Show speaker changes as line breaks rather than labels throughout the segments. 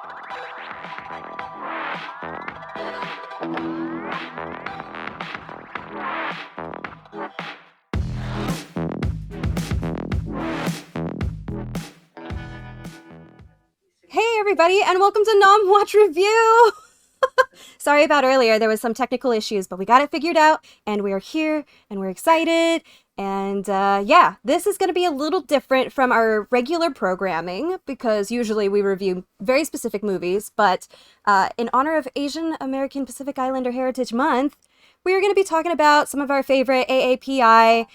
Hey everybody, and welcome to Nom Watch Review! Sorry about earlier, there was some technical issues, but we got it figured out, and we are here, and we're excited, and yeah, this is going to be a little different from our regular programming, because usually we review very specific movies, but in honor of Asian American Pacific Islander Heritage Month, we are going to be talking about some of our favorite AAPI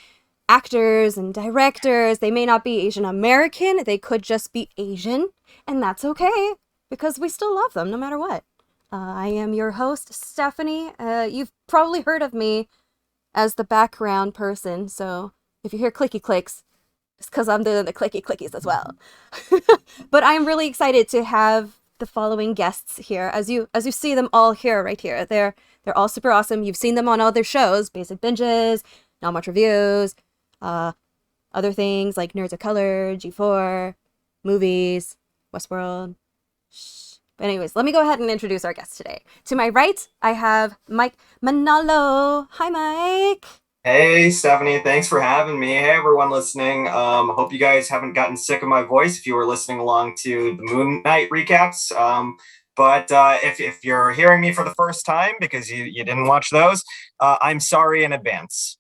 actors and directors. They may not be Asian American, they could just be Asian, and that's okay, because we still love them no matter what. I am your host, Stephanie. You've probably heard of me as the background person, so if you hear clicky clicks, it's because I'm doing the clicky clickies as well. But I'm really excited to have the following guests here. As you see them all here, right here. They're all super awesome. You've seen them on all their shows, Basic Binges, Not Much Reviews, other things like Nerds of Color, G4, movies, Westworld. But anyways, let me go ahead and introduce our guest today. To my right, I have Mike Manalo. Hi, Mike.
Hey, Stephanie. Thanks for having me. Hey, everyone listening. Hope you guys haven't gotten sick of my voice if you were listening along to the Moon Knight recaps. But if you're hearing me for the first time because you didn't watch those, I'm sorry in advance.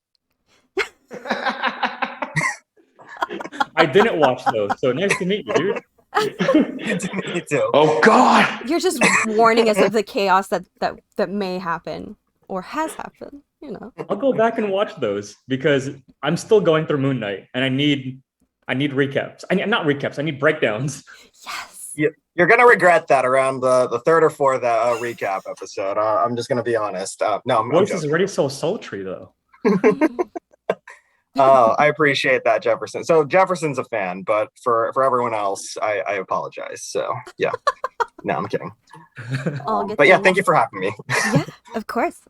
I didn't watch those, so nice to meet you, dude.
Me too.
Oh God!
You're just warning us of the chaos that may happen or has happened, you know.
I'll go back and watch those because I'm still going through Moon Knight and I need recaps. I need breakdowns.
Yes.
You're gonna regret that around the third or fourth recap episode. I'm just gonna be honest. No, I'm
Voice
joking.
is already so sultry though.
Oh, I appreciate that, Jefferson. So Jefferson's a fan, but for everyone else, I apologize. So yeah, no, I'm kidding. But yeah, thank you for having me.
Yeah, of course.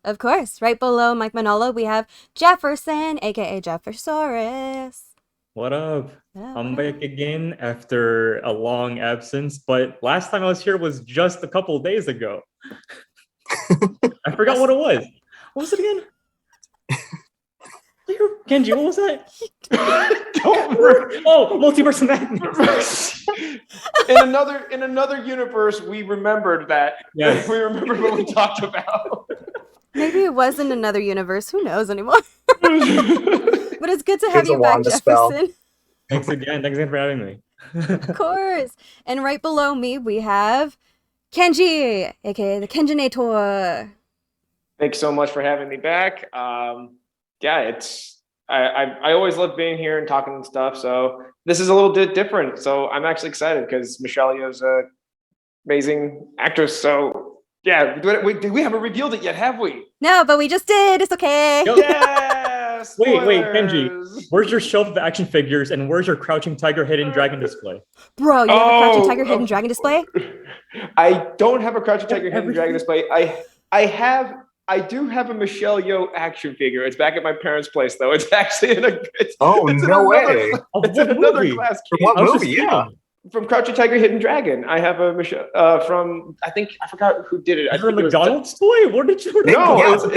Right below Mike Manalo, we have Jefferson, aka Jeffersaurus.
What up?
Yeah,
I'm back again after a long absence, but last time I was here was just a couple of days ago. I forgot what it was. What was it again? Kenji, what was that? Oh, Multiverse of Madness.
In another universe, we remembered that.
Yes.
We remembered what we talked about.
Maybe it was in another universe. Who knows anymore? But it's good to have
Here's a
you back,
wand to spell.
Jefferson.
Thanks again for having me.
Of course. And right below me, we have Kenji, aka the Kenjinator.
Thanks so much for having me back. Yeah, I always love being here and talking and stuff. So this is a little bit different. So I'm actually excited because Michelle Yeoh's an amazing actress. So yeah, we haven't revealed it yet, have we?
No, but we just did. It's okay.
Yes.
Wait, Kenji. Where's your shelf of action figures and where's your Crouching Tiger Hidden Dragon display?
Bro, you have a Crouching Tiger Hidden Dragon display?
I don't have a Crouching Tiger Hidden Dragon display. I do have a Michelle Yeoh action figure. It's back at my parents' place, though. It's actually in a.
No way!
It's in another class.
What movie? Yeah.
From Crouching Tiger, Hidden Dragon. I have a Michelle from. I forgot who did it. I
Her
think
McDonald's toy? What did you?
No, it was like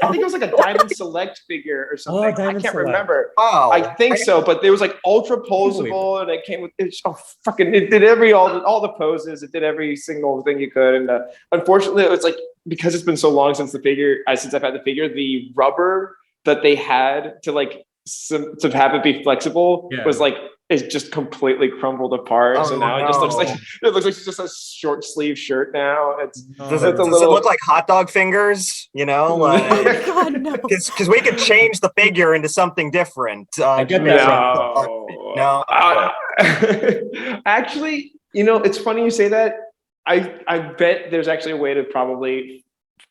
I think it was like a Diamond Select figure or something. I can't remember.
Wow.
I think so, but it was like ultra posable, and it came with it did all the poses. It did every single thing you could, and unfortunately, it was like because it's been so long since I've had the figure, the rubber that they had to have it be flexible was like. It's just completely crumbled apart. So now it looks like it's just a short sleeve shirt now.
Does it look like hot dog fingers? You know, like
God, no.
Because we could change the figure into something different.
I get that.
No.
Actually, it's funny you say that. I bet there's actually a way to probably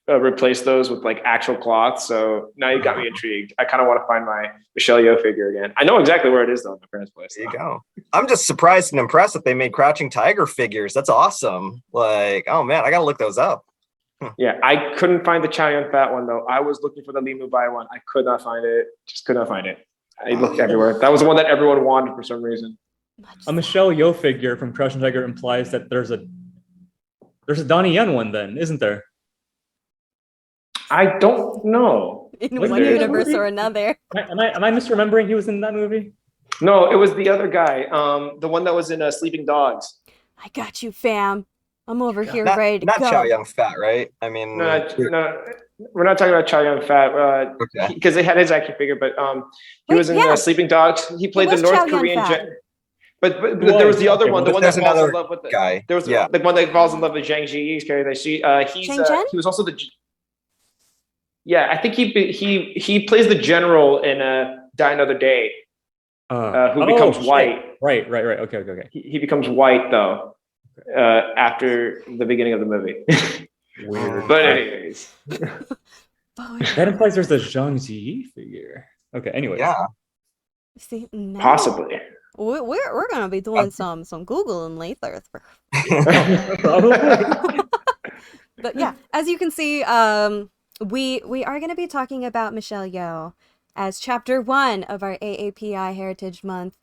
replace those with like actual cloth. So now you got me intrigued. I kind of want to find my Michelle Yeoh figure again. I know exactly where it is though, in my parents' place.
There you go. I'm just surprised and impressed that they made Crouching Tiger figures. That's awesome. Like, oh man, I gotta look those up.
Yeah, I couldn't find the Chow Yun Fat one though. I was looking for the Li Mu Bai one. I could not find it. Just could not find it. I looked everywhere. That was the one that everyone wanted for some reason.
A Michelle Yeoh figure from Crouching Tiger implies that there's a There's a Donnie Yen one then, isn't there?
I don't know.
In
Was
one
there a
universe
movie?
or another.
Am I misremembering he was in that movie?
No, it was the other guy. The one that was in Sleeping Dogs.
I got you, fam. I'm over here
Not
ready to
not
go.
Chow Yun Fat, right? I mean,
No, we're not talking about Chow Yun Fat
Okay.
because they had his action figure, but he
Wait,
was in
yeah.
Sleeping Dogs. He played the
was Chow
North
Yun
Korean.
Fat.
But there was the other
Okay,
one,
well,
the one
there's
that falls in
another
love with the
guy.
There was
Yeah.
the one that falls in love with Zhang Ziyi's character.
Shang-Chen?
He was also I think he plays the general in Die Another Day, who becomes white.
Right. Okay.
He becomes white though after the beginning of the movie.
Weird.
But anyways,
That implies there's a Zhang Ziyi figure. Okay, anyways.
Yeah.
See, now
possibly.
we're gonna be doing some Googling later.
Probably.
But yeah, as you can see, we are going to be talking about Michelle Yeoh as chapter 1 of our AAPI Heritage Month.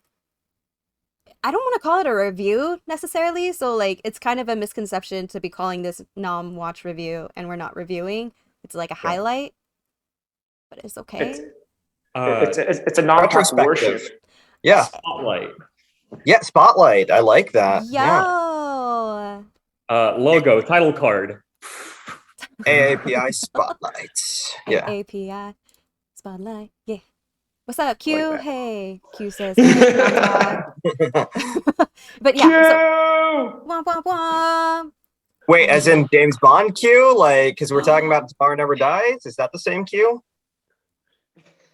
I don't want to call it a review necessarily, so like it's kind of a misconception to be calling this Nom Watch review, and we're not reviewing. It's like a highlight, but it's okay.
It's a non-pop worship.
Yeah.
Spotlight.
Yeah. Spotlight. I like that.
Yo!
Logo, title card.
AAPI Spotlight. Yeah.
AAPI Spotlight. Yeah. What's up, Q?
Like that.
Hey, Q says. Hey, but yeah, so, wah, wah, wah.
Wait, as in James Bond Q? Like, because we're talking about Tomorrow Never Dies? Is that the same Q?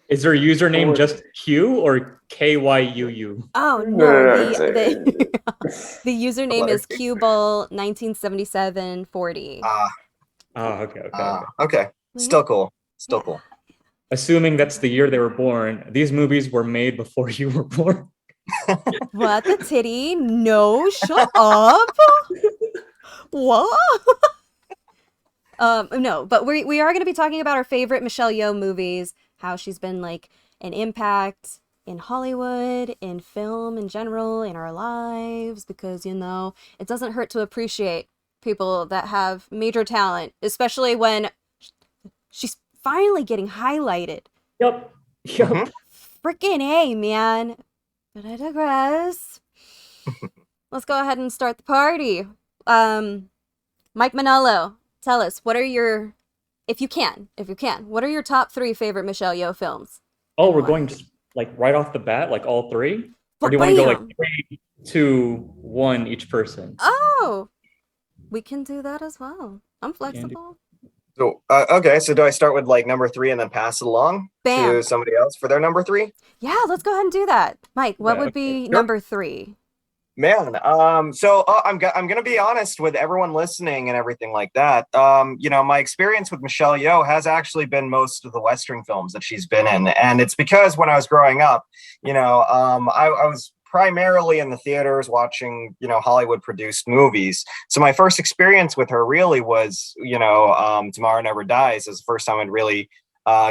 Is their username just Q or KYUU?
Oh
No,
no,
it's
the username is QBall197740.
Okay.
Okay. Still cool. Still
Yeah.
cool.
Assuming that's the year they were born, these movies were made before you were born.
What the titty? No, shut up. What? No, but we are going to be talking about our favorite Michelle Yeoh movies, how she's been like an impact in Hollywood, in film in general, in our lives, because you know it doesn't hurt to appreciate people that have major talent, especially when she's finally getting highlighted.
Yep.
Mhm.
Freaking A, man. But I digress. Let's go ahead and start the party. Mike Manalo, tell us, what are your, if you can, what are your top 3 favorite Michelle Yeoh films?
Oh, we're going just like right off the bat, like all 3? Or do you want to go like 3, 2, 1 each person?
Oh, we can do that as well. I'm flexible.
So, okay, so do I start with like number 3 and then pass it along
Bam.
to somebody else for their number 3?
Yeah, let's go ahead and do that. Mike, what
Yeah,
would be number 3?
Man, so I'm gonna be honest with everyone listening and everything like that. You know, my experience with Michelle Yeoh has actually been most of the Western films that she's been in, and it's because when I was growing up, you know, I was primarily in the theaters watching, you know, Hollywood produced movies. So my first experience with her really was, you know, Tomorrow Never Dies. It was the first time I'd really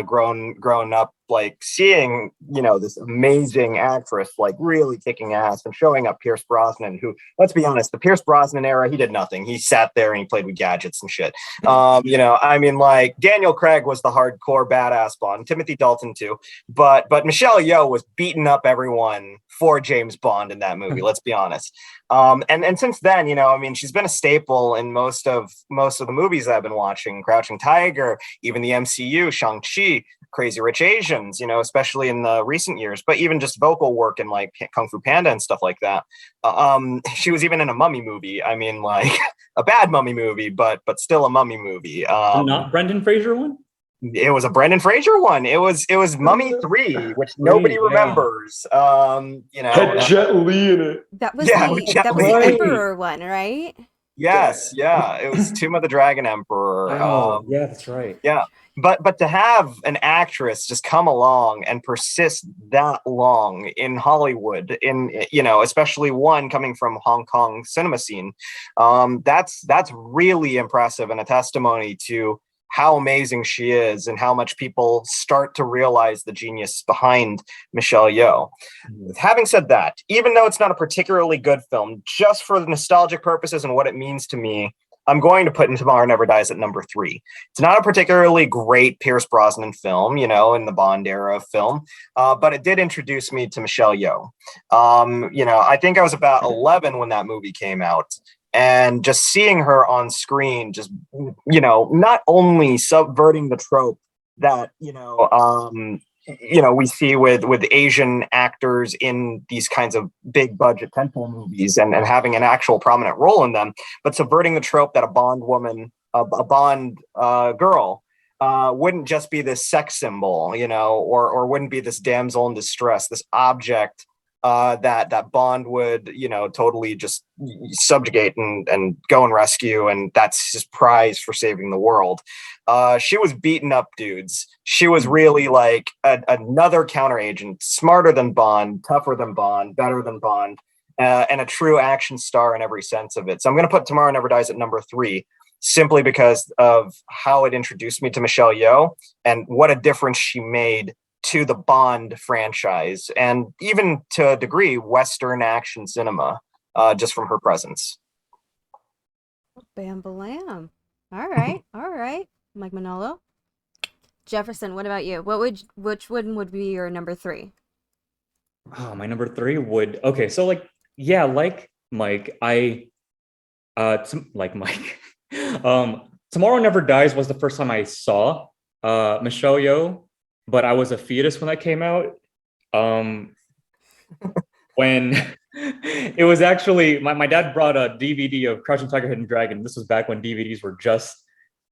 grown up like seeing, you know, this amazing actress like really kicking ass and showing up Pierce Brosnan, who, let's be honest, the Pierce Brosnan era, he did nothing. He sat there and he played with gadgets and shit. You know, I mean, like Daniel Craig was the hardcore badass Bond, Timothy Dalton too, but Michelle Yeoh was beating up everyone for James Bond in that movie. Let's be honest. And since then, you know, I mean, she's been a staple in most of the movies I've been watching. Crouching Tiger, even the MCU, Shang-Chi, Crazy Rich Asians, you know, especially in the recent years, but even just vocal work in like Kung Fu Panda and stuff like that. She was even in a mummy movie. I mean, like a bad mummy movie, but still a mummy movie.
Not Brendan Fraser one?
It was a Brendan Fraser one. It was Mummy 3, which nobody remembers. You know,
Had Jet Li in it.
That was
Jet
the
Li.
Emperor one, right?
Yes, yeah. It was Tomb of the Dragon Emperor.
Oh, yeah, that's right.
Yeah. But to have an actress just come along and persist that long in Hollywood, in, you know, especially one coming from Hong Kong cinema scene, that's really impressive and a testimony to how amazing she is and how much people start to realize the genius behind Michelle Yeoh. Having said that, even though it's not a particularly good film, just for the nostalgic purposes and what it means to me, I'm going to put in Tomorrow Never Dies at number 3. It's not a particularly great Pierce Brosnan film, in the Bond era of film, but it did introduce me to Michelle Yeoh. I think I was about 11 when that movie came out. And just seeing her on screen, just, not only subverting the trope that, we see with Asian actors in these kinds of big budget tentpole movies and having an actual prominent role in them, but subverting the trope that a Bond woman, a Bond girl, wouldn't just be this sex symbol, or wouldn't be this damsel in distress, this object that Bond would, totally just subjugate and go and rescue, and that's his prize for saving the world. She was beating up dudes. She was really like another counter agent, smarter than Bond, tougher than Bond, better than Bond, and a true action star in every sense of it. So I'm going to put Tomorrow Never Dies at number 3, simply because of how it introduced me to Michelle Yeoh and what a difference she made to the Bond franchise, and even to a degree, Western action cinema, just from her presence.
Bam balam. All right. Mike Manalo. Jefferson, what about you? Which one would be your number 3?
Oh, my number 3 would, okay, so like Mike, like Mike, Tomorrow Never Dies was the first time I saw Michelle Yeoh, but I was a fetus when that came out. When it was actually, my dad brought a DVD of Crouching Tiger, Hidden Dragon. This was back when DVDs were just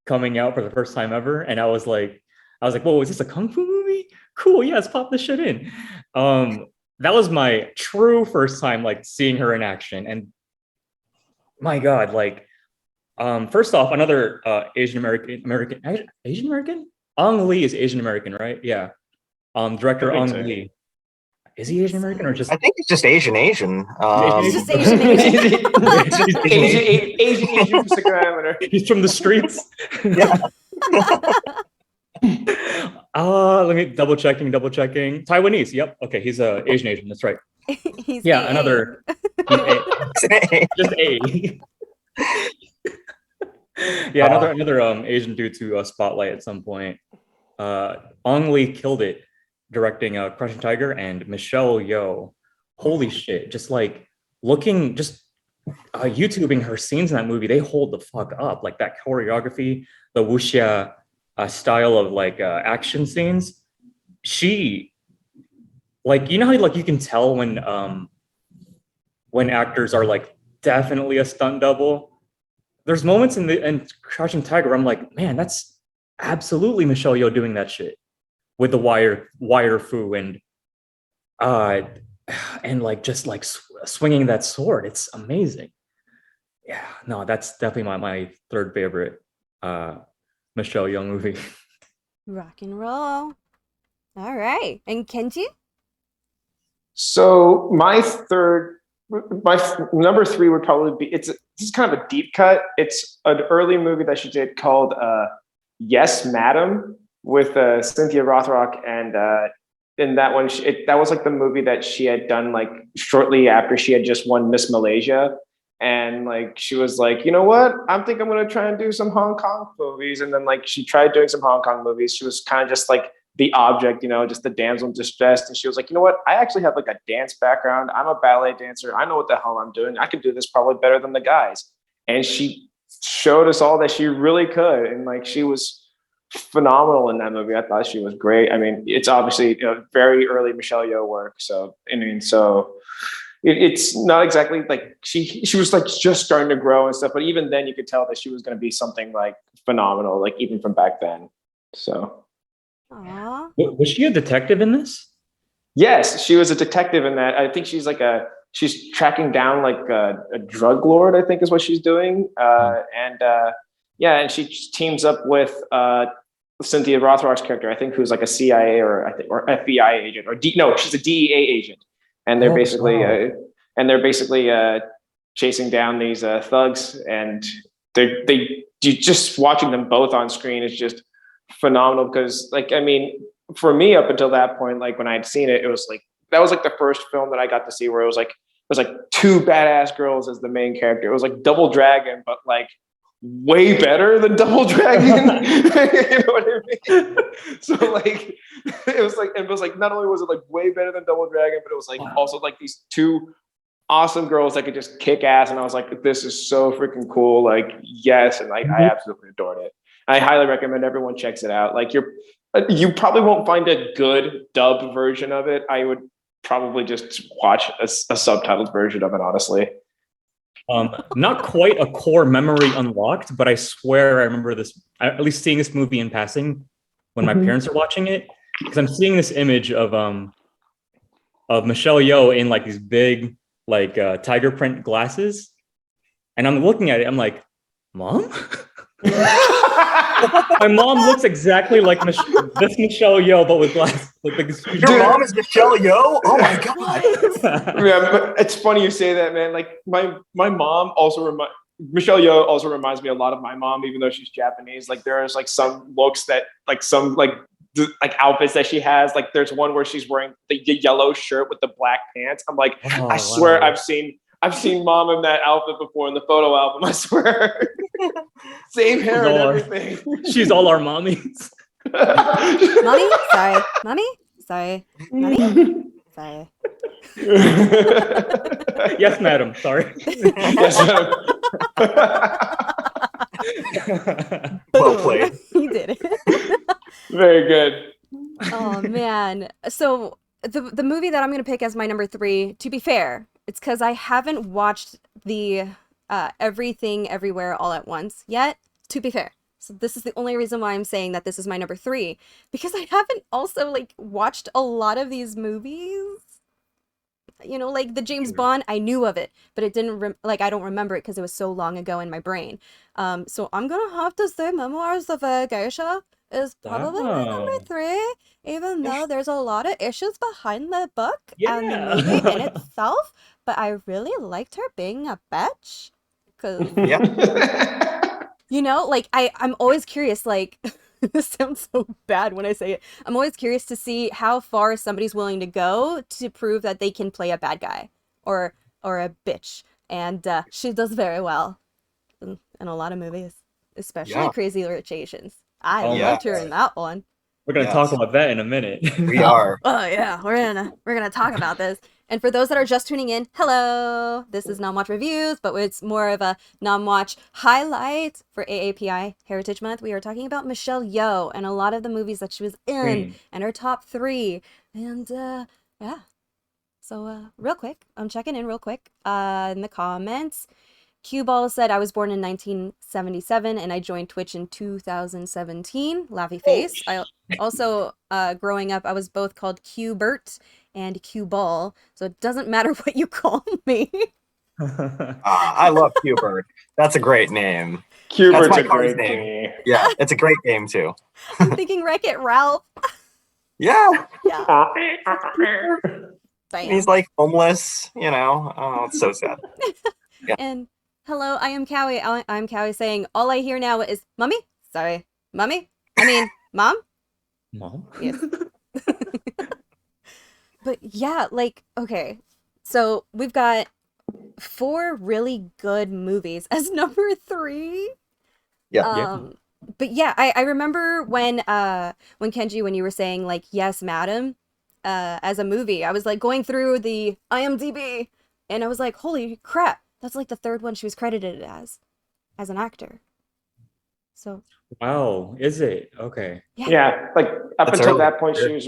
coming out for the first time ever. And I was like, whoa, is this a Kung Fu movie? Cool, yeah, let's pop this shit in. That was my true first time like seeing her in action. And my God, like, first off, another Asian American? Ang Lee is Asian American, right? Yeah. Director Ang Lee. Is he Asian American or just?
I think he's just Asian.
He's just Asian.
Asian for diameter.
He's from the streets.
Yeah.
Let me double checking. Taiwanese. Yep. Okay, he's Asian. That's right.
He's
another. Just A. Yeah, another Asian dude to spotlight at some point. Ang Lee killed it directing Crouching Tiger, and Michelle Yeoh, holy shit, just like looking, just YouTubing her scenes in that movie, they hold the fuck up. Like that choreography, the wuxia style of like action scenes. She, like, how like you can tell when actors are like definitely a stunt double. There's moments in Crouching Tiger where I'm like, man, that's absolutely Michelle Yeoh doing that shit with the wire fu and like just like swinging that sword. It's amazing. Yeah, no, that's definitely my third favorite Michelle Yeoh movie.
Rock and roll. All right, and Kenji?
So my number 3 would probably be, this is kind of a deep cut. It's an early movie that she did called Yes, Madam, with Cynthia Rothrock, and in that one, that was like the movie that she had done like shortly after she had just won Miss Malaysia, and like she was like, you know what, I'm gonna try and do some Hong Kong movies, and then like she tried doing some Hong Kong movies. She was kind of just like the object, just the damsel in distress, and she was like, you know what, I actually have like a dance background. I'm a ballet dancer. I know what the hell I'm doing. I could do this probably better than the guys, and she showed us all that she really could, and like she was phenomenal in that movie. I thought she was great. I mean, it's obviously very early Michelle Yeoh work. So I mean, it's not exactly like she was like just starting to grow and stuff. But even then, you could tell that she was going to be something like phenomenal, like even from back then. So,
Aww.
Was she a detective in this?
Yes, she was a detective in that. I think she's tracking down like a drug lord, I think is what she's doing. And she teams up with Cynthia Rothrock's character, I think, who's like a CIA or FBI agent, she's a DEA agent, and they're basically chasing down these thugs, and just watching them both on screen is just phenomenal. Because like, I mean, for me up until that point, like when I'd seen it, it was like that was like the first film that I got to see where it was like two badass girls as the main character. It was like Double Dragon, but like way better than Double Dragon. You know what I mean? So like it was like not only was it like way better than Double Dragon, but it was like also like these two awesome girls that could just kick ass, and I was like, this is so freaking cool. Like, yes, and like I absolutely adored it. I highly recommend everyone checks it out. Like you probably won't find a good dubbed version of it. I would probably just watch a subtitled version of it, honestly.
Not quite a core memory unlocked, but I swear I remember this, at least seeing this movie in passing when my parents are watching it, because I'm seeing this image of Michelle Yeoh in like these big like tiger print glasses, and I'm looking at it. I'm like, Mom. My mom looks exactly like this Michelle Yeoh, but with glasses.
Your mom is Michelle Yeoh? Oh my god!
Yeah, but it's funny you say that, man. Like my mom also Michelle Yeoh also reminds me a lot of my mom, even though she's Japanese. Like there's like some looks that like some like outfits that she has. Like there's one where she's wearing the yellow shirt with the black pants. I'm like, I swear I've seen mom in that outfit before in the photo album. I swear. Same hair and everything.
She's all our mommies.
Mommy? Sorry. Mommy? Sorry. Mommy? Sorry.
Yes, madam. Sorry.
Yes,
Well played.
You did it.
Very good.
Oh man. So the movie that I'm gonna pick as my number 3, to be fair, it's because I haven't watched the Everything Everywhere All at Once yet, to be fair. So this is the only reason why I'm saying that this is my number 3, because I haven't also like watched a lot of these movies. You know, like the James Bond, I knew of it, but it didn't I don't remember it because it was so long ago in my brain. So I'm gonna have to say Memoirs of a Geisha is probably my number 3, even though there's a lot of issues behind the book and the movie in itself. But I really liked her being a bitch, because you know, like I'm always curious. Like this sounds so bad when I say it. I'm always curious to see how far somebody's willing to go to prove that they can play a bad guy or a bitch, and she does very well in a lot of movies, especially Crazy Rich Asians. I loved her in that one.
We're gonna talk about that in a minute.
We are.
Oh yeah, we're gonna talk about this. And for those that are just tuning in, hello. This is Nom Watch Reviews, but it's more of a Nom Watch highlight for AAPI Heritage Month. We are talking about Michelle Yeoh and a lot of the movies that she was in and her top 3. And yeah. So real quick, I'm checking in real quick in the comments. Cue Ball said, I was born in 1977 and I joined Twitch in 2017. Laughy face. I also, growing up, I was both called Q-Bert and Q-Ball, so it doesn't matter what you call me.
I love Q-Bert. That's a great name.
Q-Bert's a great name.
Yeah, it's a great game too.
I'm thinking Wreck-It Ralph.
Yeah.
Bam.
He's like homeless, you know. Oh, it's so sad.
Yeah. And hello, I am Cowie. I'm Cowie saying, all I hear now is, Mommy? Sorry. Mommy? I mean, Mom?
Mom?
Yes. But yeah, like, okay. So we've got 4 really good movies as number 3.
Yeah.
But yeah, I remember when Kenji, when you were saying like, yes, madam, as a movie, I was like going through the IMDb and I was like, holy crap. That's like the 3rd one she was credited as an actor. So.
Wow, is it? Okay.
Yeah, like up until that point, she was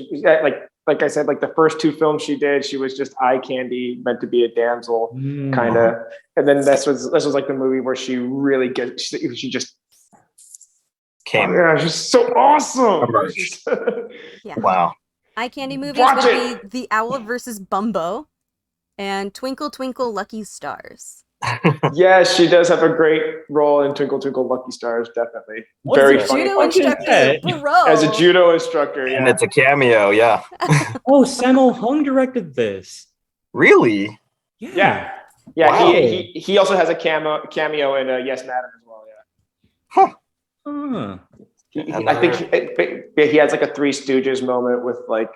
like I said, like the first 2 films she did, she was just eye candy, meant to be a damsel, kind of. And then this was like the movie where she really she just
came.
Yeah, she's so awesome.
Yeah.
Wow.
Eye candy movies would be The Owl versus Bumbo and Twinkle Twinkle Lucky Stars.
Yes, she does have a great role in Twinkle Twinkle Lucky Stars, definitely. Very funny.
Judo instructor, bro.
As a judo instructor,
and it's a cameo, yeah.
Oh, Sammo Hung directed this.
Really?
Yeah.
Wow.
He also has a cameo in Yes, Madam as well. Yeah.
Huh.
I think he has like a Three Stooges moment with like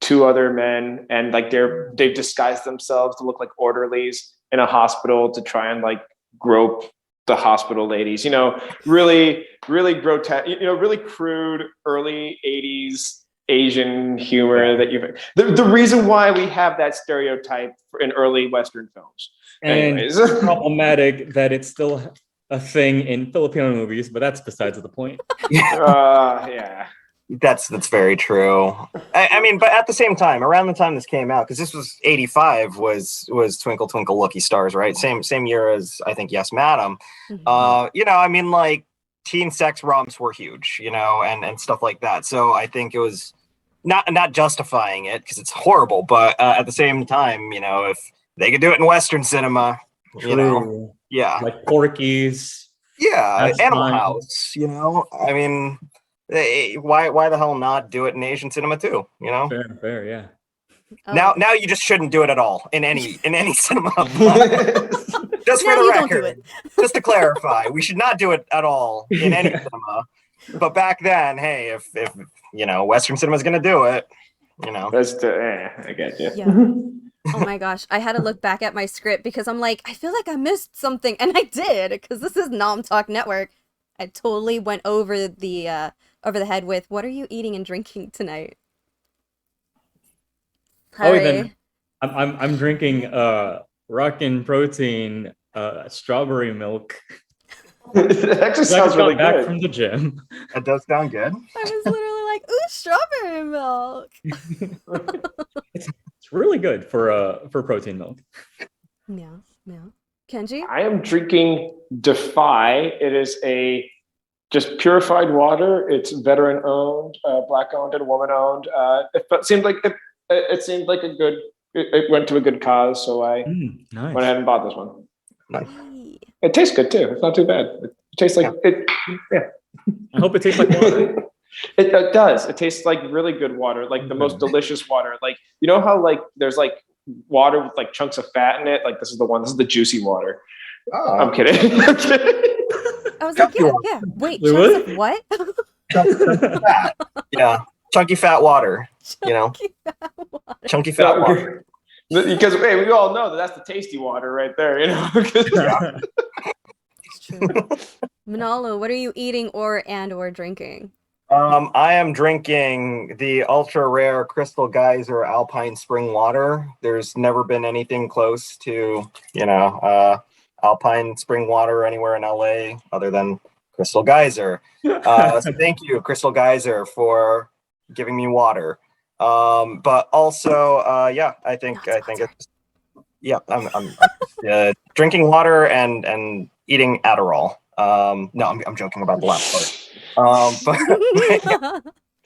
2 other men, and like they've disguised themselves to look like orderlies in a hospital to try and like grope the hospital ladies. You know, really, really grotesque. You know, really crude early '80s Asian humor that you've. The reason why we have that stereotype in early Western films.
And
Anyways.
problematic that it's still a thing in Filipino movies, but that's besides the point.
Yeah.
That's very true. I mean, but at the same time, around the time this came out, because this was '85, was Twinkle Twinkle Lucky Stars, right? Same year as I think Yes Madam. You know, I mean, like teen sex romps were huge, you know, and stuff like that. So I think it was not justifying it because it's horrible, but at the same time, you know, if they could do it in Western cinema, you know, yeah,
like Porky's,
Animal House, you know, I mean. Why the hell not do it in Asian cinema too? You know,
fair, yeah.
Now you just shouldn't do it at all in any cinema. Just for the record, just to clarify, we should not do it at all in any cinema. But back then, hey, if you know Western cinema is going to do it, you know,
I get you.
Yeah. Oh my gosh, I had to look back at my script because I'm like, I feel like I missed something, and I did because this is Nom Talk Network. I totally went over the head with what are you eating and drinking tonight?
Oh, then I'm drinking Rockin' Protein strawberry milk.
It actually sounds really
back
good.
From the gym.
That does sound good.
I was literally like, ooh, strawberry milk.
It's really good for protein milk.
Yeah. Kenji?
I am drinking Defy. It is a just purified water. It's veteran owned, black owned, and woman owned. It seemed like a good. It went to a good cause, so I
nice.
went ahead and bought this one.
Nice.
It tastes good too. It's not too bad. It tastes like it. Yeah.
I hope it tastes like water.
It does. It tastes like really good water, like the most delicious water. Like you know how like there's like water with like chunks of fat in it. Like this is the one. This is the juicy water.
Oh.
I'm kidding. I'm kidding.
I was like, yeah. Wait, chunks of what?
Fat. Yeah, chunky fat water. You know, chunky fat water.
Because hey, we all know that's the tasty water right there. You know.
It's true. Manalo, what are you eating or drinking?
I am drinking the ultra rare Crystal Geyser Alpine Spring Water. There's never been anything close to, you know, Alpine Spring Water anywhere in LA other than Crystal Geyser. So thank you, Crystal Geyser, for giving me water. But also, I think it's, I'm drinking water and eating Adderall. No, I'm joking about the last part. But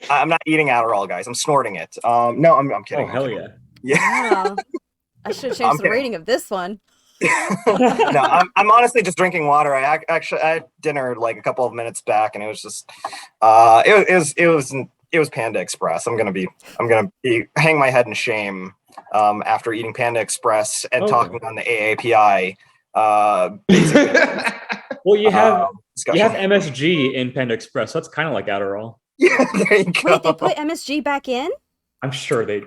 I'm not eating Adderall, guys. I'm snorting it. No, I'm kidding.
Oh, hell yeah.
Yeah.
Wow. I should change the rating of this one.
No, I'm honestly just drinking water. I had dinner like a couple of minutes back, and it was just it was Panda Express. I'm gonna be hang my head in shame after eating Panda Express and talking on the AAPI.
Well, you have MSG in Panda Express, so that's kind of like Adderall.
Yeah, there you go.
Wait, they put MSG back in?
I'm sure they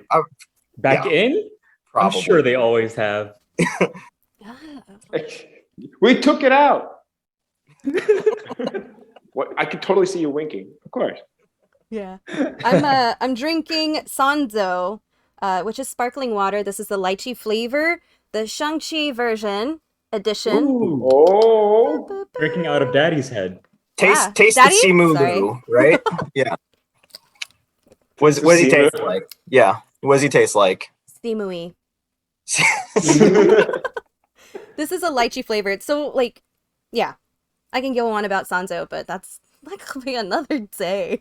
yeah,
in.
Probably.
I'm sure they always have.
We took it out. What? I could totally see you winking. Of course.
Yeah. I'm drinking Sanzo, which is sparkling water. This is the lychee flavor, the Shang-Chi edition.
Ooh.
Oh.
Drinking out of Daddy's head.
Taste
Daddy?
the Simu, right? Yeah. What does he taste like? Yeah. What does he taste like?
Steamooey. This is a lychee flavored. So, like, yeah, I can go on about Sanzo, but that's likely another day.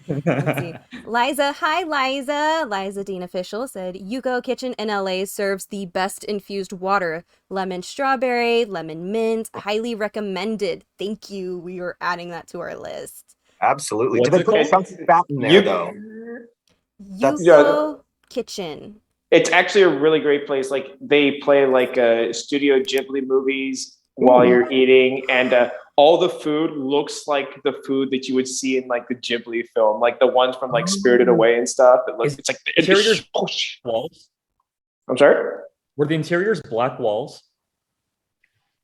Let's see. Liza, hi Liza. Liza Dean Official said, Yugo Kitchen in LA serves the best infused water. Lemon strawberry, lemon mint, highly recommended. Thank you. We are adding that to our list.
Absolutely.
What's
Do they
it
put
called?
something fat in there, though?
Yugo Kitchen.
It's actually a really great place. Like they play like Studio Ghibli movies while you're eating, and all the food looks like the food that you would see in like the Ghibli film, like the ones from like Spirited Away and stuff. It looks, it's like
interiors walls.
I'm sorry.
Were the interiors black walls?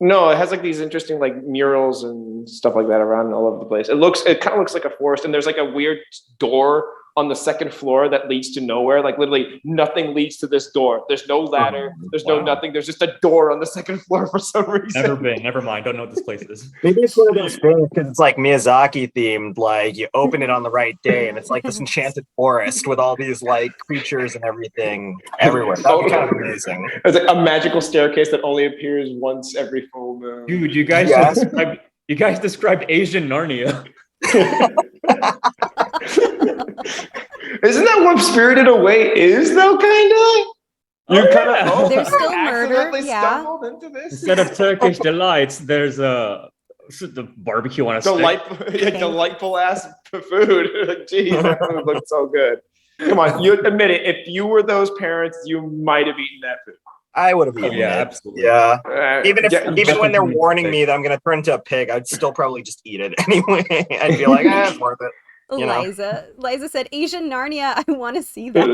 No, it has like these interesting like murals and stuff like that around all over the place. It kind of looks like a forest, and there's like a weird door on the second floor that leads to nowhere. Like literally nothing leads to this door. There's no ladder. There's no nothing. There's just a door on the second floor for some reason.
Never been. Never mind. Don't know what this place is.
Maybe it's one of those things because it's like Miyazaki themed. Like you open it on the right day, and it's like this enchanted forest with all these like creatures and everything everywhere. That'd be kind of amazing.
It's like a magical staircase that only appears once every full moon.
Dude, you guys described Asian Narnia.
Isn't that what Spirited Away is, though? Kind of. You kind of.
There's still murder. Yeah.
Stumbled into this.
Instead of Turkish delights, there's the barbecue on a stick.
Delightful ass food. Like, geez, that food looked so good. Come on, you admit it. If you were those parents, you might have eaten that food.
I would have eaten it.
Absolutely.
Yeah. Even when they're warning me that I'm gonna turn into a pig, I'd still probably just eat it anyway. I'd be like, it's worth it.
Liza said, Asian Narnia, I want to see that.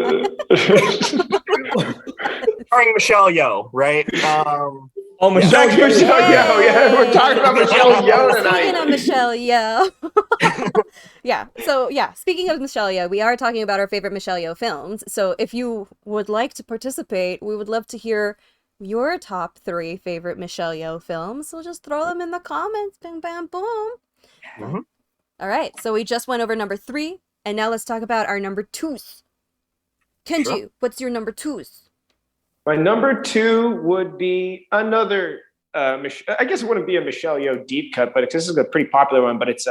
Starring Michelle Yeoh, right?
Michelle
Yeoh. Yeah, we're talking about Michelle Yeoh tonight.
Speaking of Michelle Yeoh. Speaking of Michelle Yeoh, we are talking about our favorite Michelle Yeoh films. So if you would like to participate, we would love to hear your top 3 favorite Michelle Yeoh films. So just throw them in the comments. Bing, bam, boom.
Mm-hmm.
All right, so we just went over number 3, and now let's talk about our number 2s. Kenji, what's your number 2s?
My number 2 would be another, I guess it wouldn't be a Michelle Yeoh deep cut, but this is a pretty popular one, but it's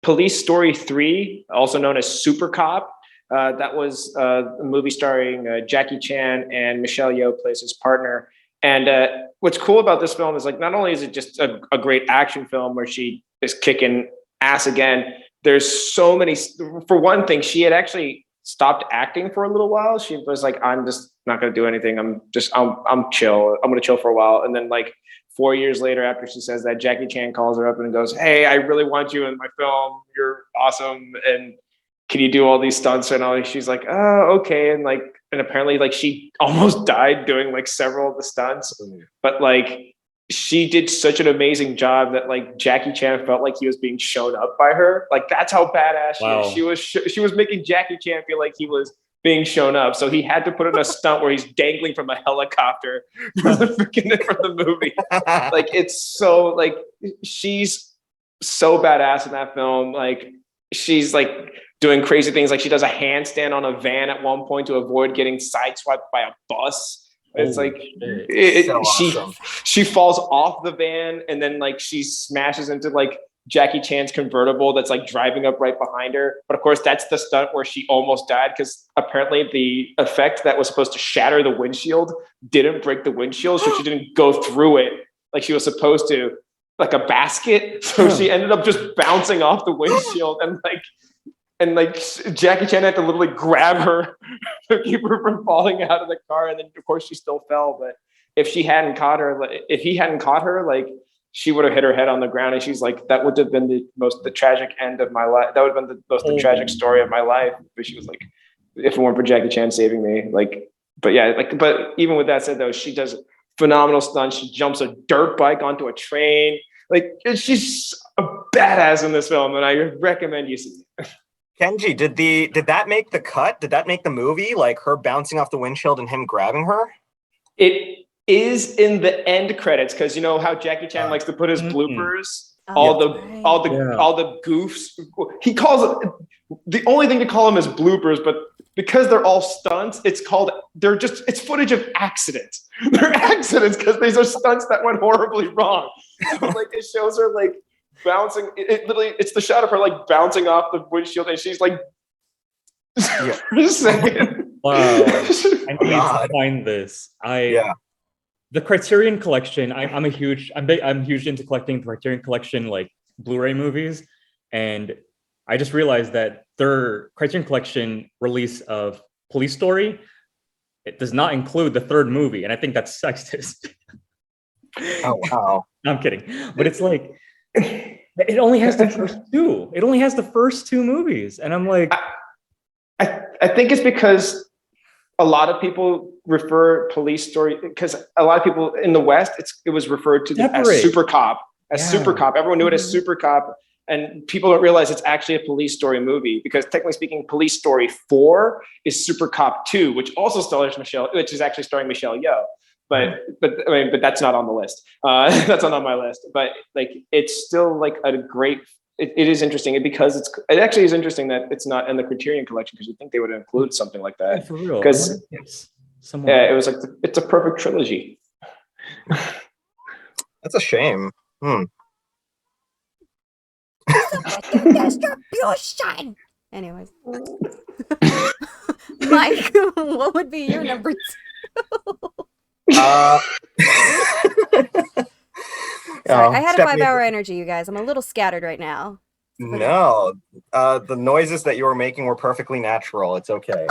Police Story 3, also known as Super Cop. That was a movie starring Jackie Chan, and Michelle Yeoh plays his partner. And what's cool about this film is, like, not only is it just a great action film where she is kicking ass again, there's so many. For one thing, she had actually stopped acting for a little while. She was like, I'm just not going to do anything. I'm chill. I'm going to chill for a while. And then like 4 years later, after she says that, Jackie Chan calls her up and goes, hey, I really want you in my film. You're awesome. And can you do all these stunts and all? She's like, oh, okay. And apparently like she almost died doing like several of the stunts, but like she did such an amazing job that like Jackie Chan felt like he was being shown up by her. Like that's how badass she is. She was making Jackie Chan feel like he was being shown up. So he had to put in a stunt where he's dangling from a helicopter from the movie. Like it's so like she's so badass in that film. Like she's like doing crazy things. Like she does a handstand on a van at one point to avoid getting sideswiped by a bus. It's like she falls off the van and then like she smashes into like Jackie Chan's convertible that's like driving up right behind her. But of course, that's the stunt where she almost died because apparently the effect that was supposed to shatter the windshield didn't break the windshield, so she didn't go through it like she was supposed to, like a basket. So she ended up just bouncing off the windshield and Jackie Chan had to literally grab her to keep her from falling out of the car. And then of course she still fell. But if he hadn't caught her, like she would have hit her head on the ground. And she's like, that would have been the tragic end of my life. That would have been the tragic story of my life. But she was like, if it weren't for Jackie Chan saving me, but even with that said though, she does phenomenal stunts. She jumps a dirt bike onto a train. Like she's a badass in this film. And I recommend you see it.
Kenji, did that make the cut? Did that make the movie? Like her bouncing off the windshield and him grabbing her?
It is in the end credits because you know how Jackie Chan likes to put his bloopers, all the goofs. He calls it, the only thing to call them is bloopers, but because they're all stunts, it's footage of accidents. They're accidents because these are stunts that went horribly wrong. So, like it shows her like bouncing. It's the shot of her like bouncing off the windshield, and she's like, for a second.
Wow, I need to find this. The Criterion Collection. I'm huge into collecting Criterion Collection like Blu-ray movies, and I just realized that their Criterion Collection release of Police Story, it does not include the third movie, and I think that's sexist.
Oh wow!
No, I'm kidding, but it's like it only has the first two. It only has the first two movies, and I'm like,
I think it's because a lot of people refer Police Story, because a lot of people in the West, it was referred to as Super Cop, Super Cop. Everyone knew it as Super Cop, and people don't realize it's actually a Police Story movie, because technically speaking, Police Story 4 is Super Cop 2, which also stars which is actually starring Michelle Yeoh. But that's not on the list. That's not on my list. But like, it's still like a great. It is interesting because it actually is interesting that it's not in the Criterion Collection, because you think they would include something like that.
Yeah, for real.
Because it was like it's a perfect trilogy.
That's a shame.
Distribution. Anyways, Mike, what would be your number 2? Sorry, I had a 5-hour energy, you guys. I'm a little scattered right now.
No, the noises that you were making were perfectly natural. It's okay.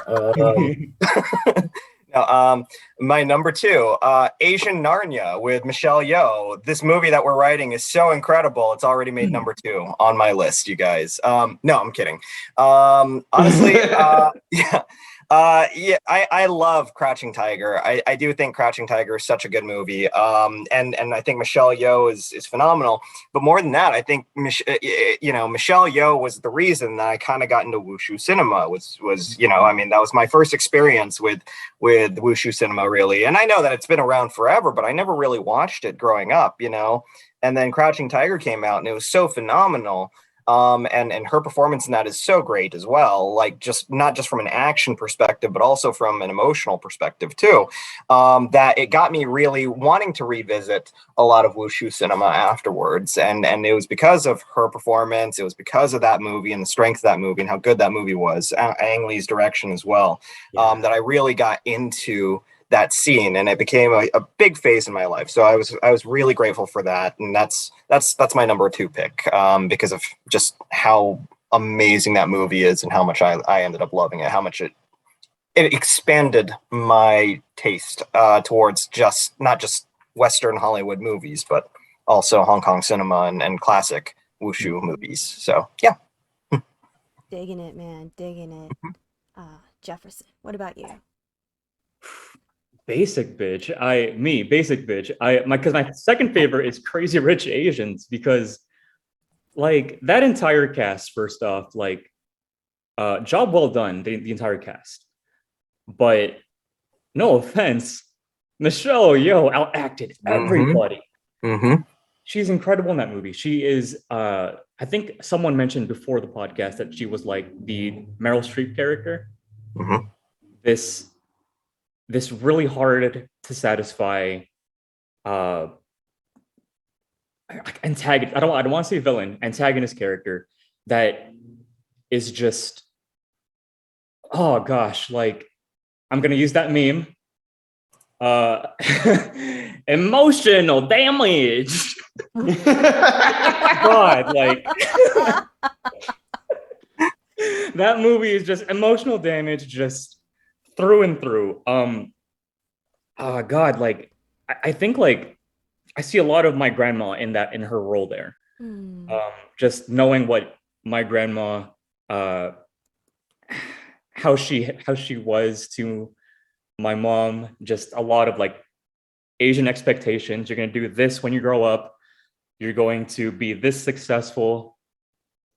My number 2, Asian Narnia with Michelle Yeoh. This movie that we're writing is so incredible. It's already made number 2 on my list, you guys. No, I'm kidding. Honestly, yeah. I love Crouching Tiger. I do think Crouching Tiger is such a good movie. And I think Michelle Yeoh is phenomenal. But more than that, I think Michelle Yeoh was the reason that I kind of got into wushu cinema. That was my first experience with wushu cinema, really. And I know that it's been around forever, but I never really watched it growing up, And then Crouching Tiger came out, and it was so phenomenal. And her performance in that is so great as well, like not just from an action perspective, but also from an emotional perspective too, that it got me really wanting to revisit a lot of wushu cinema afterwards. And it was because of her performance, it was because of that movie and the strength of that movie and how good that movie was, Ang Lee's direction as well, that I really got into that scene, and it became a big phase in my life. So I was really grateful for that, and that's my number 2 pick, because of just how amazing that movie is and how much I ended up loving it, how much it expanded my taste towards not just Western Hollywood movies, but also Hong Kong cinema and classic wushu movies. So yeah.
Digging it, man, digging it. Jefferson, what about you?
Basic bitch. Because my second favorite is Crazy Rich Asians, because like that entire cast, first off, like job well done, the entire cast. But no offense, Michelle Yeoh outacted everybody. She's incredible in that movie. She is I think someone mentioned before the podcast that she was like the Meryl Streep character. This really hard to satisfy antagonist. I don't want to say villain, antagonist character that is just, oh gosh, like I'm gonna use that meme. Emotional damage. God, like that movie is just emotional damage, just through and through. God, like I think like I see a lot of my grandma in her role there. Just knowing what my grandma, how she was to my mom, just a lot of like Asian expectations. You're gonna do this when you grow up. You're going to be this successful.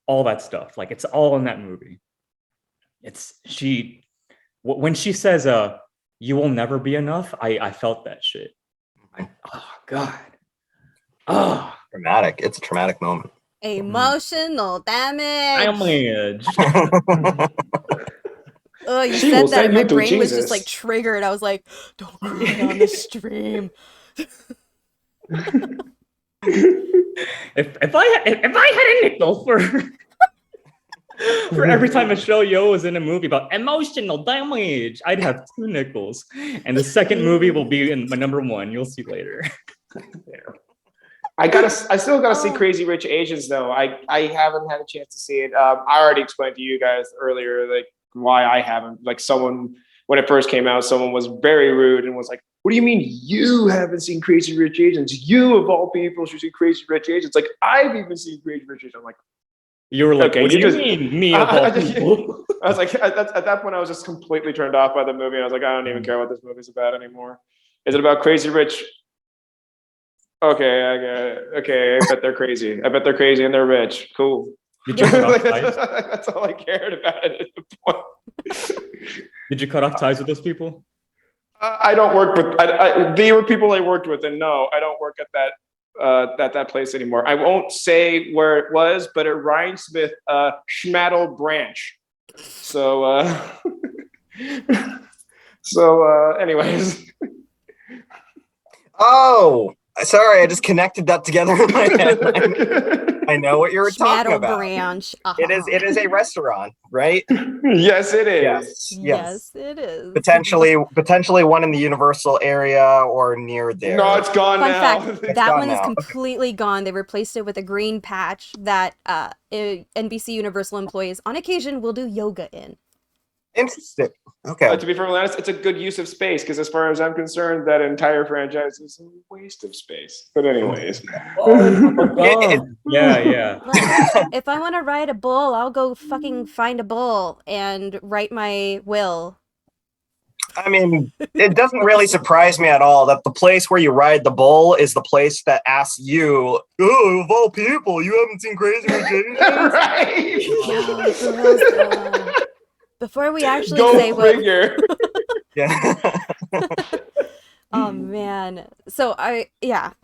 All that stuff. Like it's all in that movie. When she says, "You will never be enough," I felt that shit. Oh God. Oh,
Dramatic. It's a traumatic moment.
Emotional damage. Oh, you
She
said
will
that, and
send
my
you to
brain was just
Jesus.
like triggered. I was like, "Don't cry on the stream."
If I had a nickel for every time Michelle Yeoh was in a movie about emotional damage, I'd have 2 nickels. And the second movie will be in my number 1. You'll see later.
I still gotta see Crazy Rich Asians though. I haven't had a chance to see it. I already explained to you guys earlier like why I haven't. Like someone, when it first came out, someone was very rude and was like, "What do you mean you haven't seen Crazy Rich Asians? You of all people should see Crazy Rich Asians." Like I've even seen Crazy Rich Asians. I'm like,
You were like,
Okay,
what do
you
you
just-
mean, me of all people?
I was like, at that point, I was just completely turned off by the movie. And I was like, I don't even care what this movie's about anymore. Is it about crazy rich? Okay, I get it. Okay, I bet they're crazy. I bet they're crazy and they're rich. Cool.
Did you cut off ties?
That's all I cared about at the point.
Did you cut off ties with those people?
I don't work with. They were people I worked with, and no, I don't work at that place anymore. I won't say where it was, but it rhymes with Schmattle Branch. So, anyways.
Oh, sorry, I just connected that together in my head. I know what you were talking
Schmattle
about.
Branch.
It is a restaurant, right?
Yes, it is.
Yes, it is.
Potentially one in the Universal area or near there.
No, it's gone
Fun
now.
fact,
It's
that
gone
one is
now.
completely gone. They replaced it with a green patch that NBC Universal employees on occasion will do yoga in.
Interesting. Okay.
To be perfectly honest, it's a good use of space because, as far as I'm concerned, that entire franchise is a waste of space. But anyways,
Yeah.
Look, if I want to ride a bull, I'll go fucking find a bull and write my will.
I mean, it doesn't really surprise me at all that the place where you ride the bull is the place that asks you, oh, of all people, you haven't seen Crazy Rich Asians?
right?
Yo, for real though. Before we actually
Go
say what,
figure.
Yeah.
oh man. So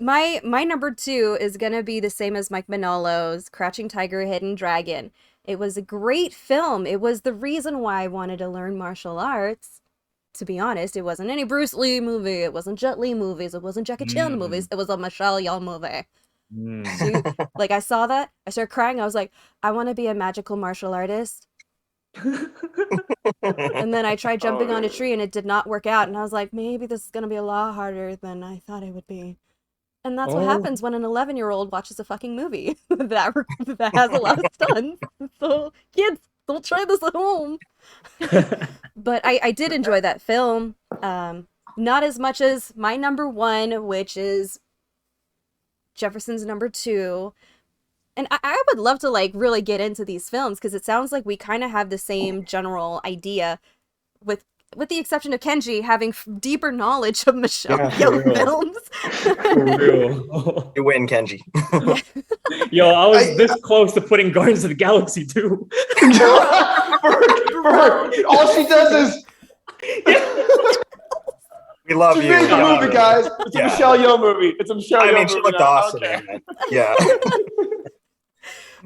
my number 2 is gonna be the same as Mike Manalo's Crouching Tiger, Hidden Dragon. It was a great film. It was the reason why I wanted to learn martial arts. To be honest, it wasn't any Bruce Lee movie. It wasn't Jet Li movies. It wasn't Jackie Chan movies. It was a Michelle Yeoh movie. Like I saw that, I started crying. I was like, I want to be a magical martial artist. And then I tried jumping on a tree and it did not work out. And I was like, maybe this is going to be a lot harder than I thought it would be. And that's what happens when an 11-year-old watches a fucking movie that has a lot of stunts. So kids, don't try this at home. But I did enjoy that film. Not as much as my number 1, which is Jefferson's number 2. And I would love to like really get into these films because it sounds like we kind of have the same general idea, with the exception of Kenji having deeper knowledge of Michelle Yeoh films.
For real.
You win, Kenji.
Yeah.
Yo, I was this close to putting Guardians of the Galaxy too.
All she does is.
We love
She's
you.
making a movie, guys. It's a Michelle Yeoh movie. It's a Michelle Yeoh movie.
I mean, she looked
now.
awesome
Okay.
in it. Yeah.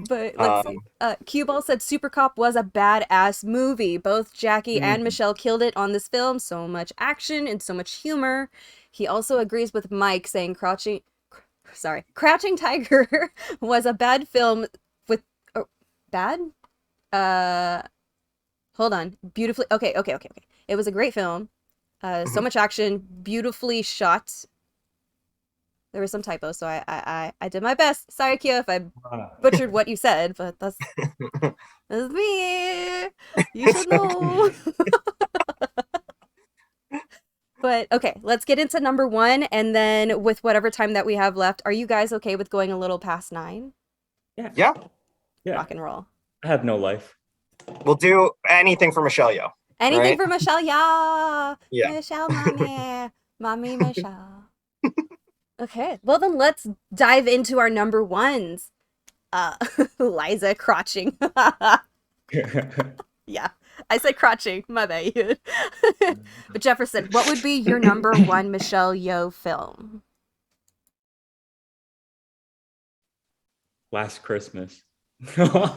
But let's see. Cue Ball said Super Cop was a badass movie. Both Jackie and Michelle killed it on this film. So much action and so much humor. He also agrees with Mike saying Crouching Tiger was a bad film with bad? Hold on. Beautifully. Okay. It was a great film. So much action, beautifully shot. There were some typos, so I did my best. Sorry, Kyo, if I butchered what you said, but that's me. You should know. But okay, let's get into number 1, and then with whatever time that we have left, are you guys okay with going a little past 9?
Yeah.
Rock and roll.
I have no life.
We'll do anything for Michelle Yeoh.
Anything
Right?
for Michelle Yeoh.
Yeah.
Michelle, mommy Michelle. Okay, well then let's dive into our number 1s. Liza Crouching. Yeah, I said Crouching, my bad. But Jefferson, what would be your number 1 Michelle Yeoh film?
Last Christmas.
No.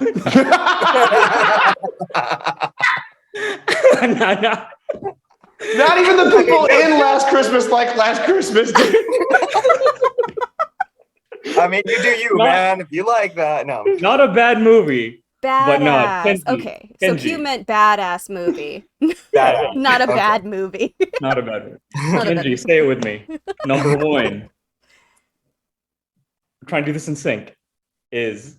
Not even the people in Last Christmas like Last Christmas, dude.
I mean, you do you, man. If you like that, no.
Not a bad movie.
Badass.
But no, Kenji.
Okay, so Q meant badass movie.
Badass.
Not a bad movie.
Not a bad movie.
Not a bad
Kenji, say it with me. Number 1. I'm trying to do this in sync. Is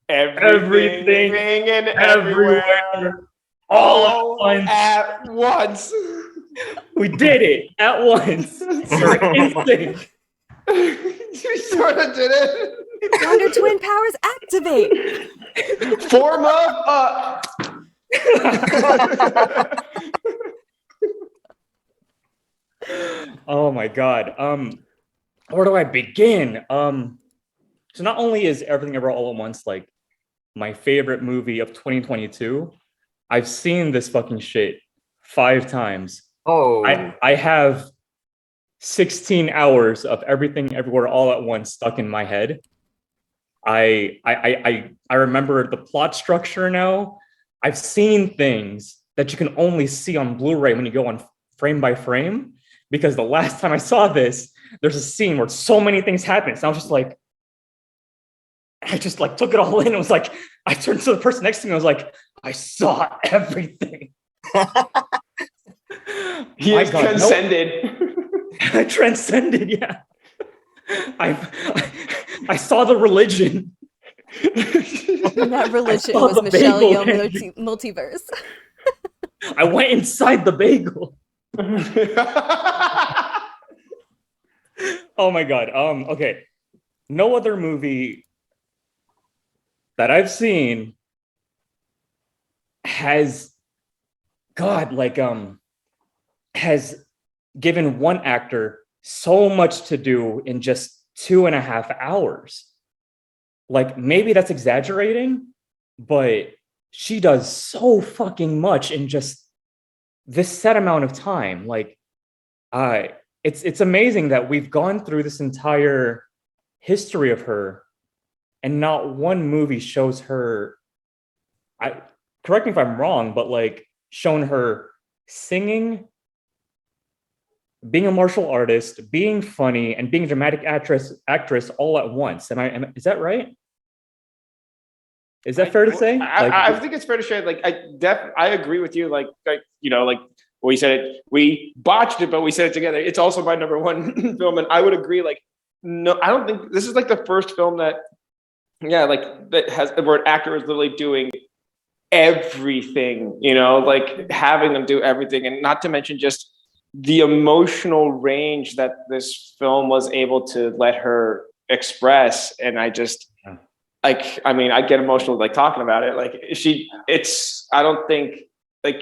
Everything and everywhere.
All
at once.
We did it at once. We're in sync.
You sort of did it.
Wonder Twin powers activate.
Form of
Oh my God. Where do I begin? So not only is Everything Ever All at Once like my favorite movie of 2022, I've seen this fucking shit 5 times.
Oh,
I have 16 hours of Everything Everywhere All at Once stuck in my head. I remember the plot structure now. I've seen things that you can only see on Blu-ray when you go on frame by frame, because the last time I saw this, there's a scene where so many things happen. So I was just like, I just like took it all in. It was like, I turned to the person next to me. I was like, I saw everything.
He has transcended.
I transcended, yeah. I saw the religion.
And that religion
saw
was
the
Michelle
bagel,
Yeoh multiverse.
I went inside the bagel. Oh my God. Okay. No other movie that I've seen has has given one actor so much to do in just 2.5 hours. Like, maybe that's exaggerating, but she does so fucking much in just this set amount of time. Like, it's amazing that we've gone through this entire history of her and not one movie shows her, correct me if I'm wrong, but like shown her singing, being a martial artist, being funny, and being a dramatic actress all at once. Is that right? Is that fair to say?
I think it's fair to say. Like, I agree with you. Like we said it, we botched it, but we said it together. It's also my number one film, and I would agree. Like, no, I don't think this is like the first film that has where an actor is literally doing everything. Like having them do everything, and not to mention just the emotional range that this film was able to let her express. And I just, like, I mean, I get emotional like talking about it. Like I don't think like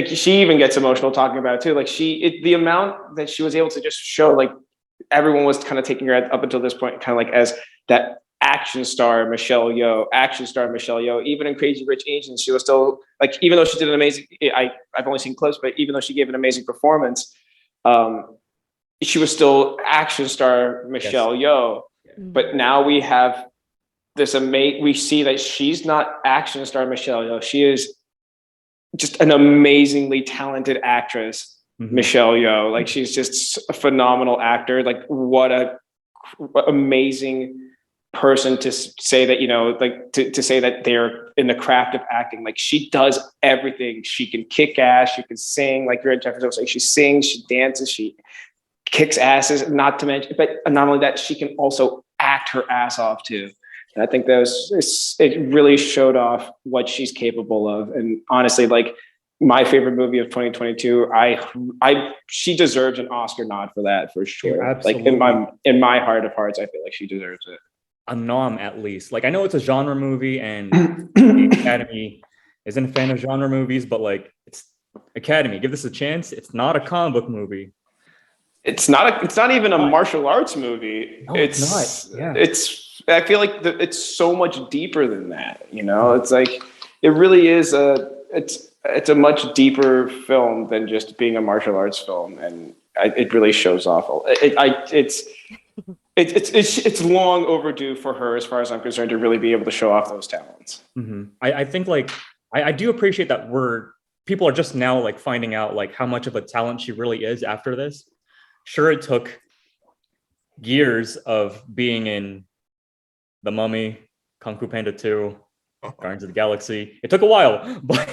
she even gets emotional talking about it too. Like the amount that she was able to just show, like everyone was kind of taking her up until this point, kind of like as that action star Michelle Yeoh. Even in Crazy Rich Asians, she was still like, even though she did an amazing, I've only seen clips, but even though she gave an amazing performance, she was still action star Michelle Yeoh. But now we have this we see that she's not action star Michelle Yeoh. She is just an amazingly talented actress, Michelle Yeoh. Like, she's just a phenomenal actor. Like, what a amazing person to say that, like to say that they're in the craft of acting. Like, she does everything. She can kick ass, she can sing, like you're at Jefferson, like she sings, she dances, she kicks asses, not to mention, but not only that, she can also act her ass off too. And I think it really showed off what she's capable of. And honestly, like, my favorite movie of 2022, she deserves an Oscar nod for that, for sure. Like, in my heart of hearts, I feel like she deserves it.
A nom, at least. Like, I know it's a genre movie, and the Academy isn't a fan of genre movies, but like, it's Academy, give this a chance. It's not a comic book movie.
It's not even a martial arts movie.
No, it's not. Yeah.
I feel like it's so much deeper than that. It's like, it really is it's a much deeper film than just being a martial arts film, and it really shows off. It's long overdue for her, as far as I'm concerned, to really be able to show off those talents.
I think, like, I do appreciate that people are just now like finding out like how much of a talent she really is after this. Sure, it took years of being in The Mummy, Kung Fu Panda 2, Guardians of the Galaxy. It took a while, but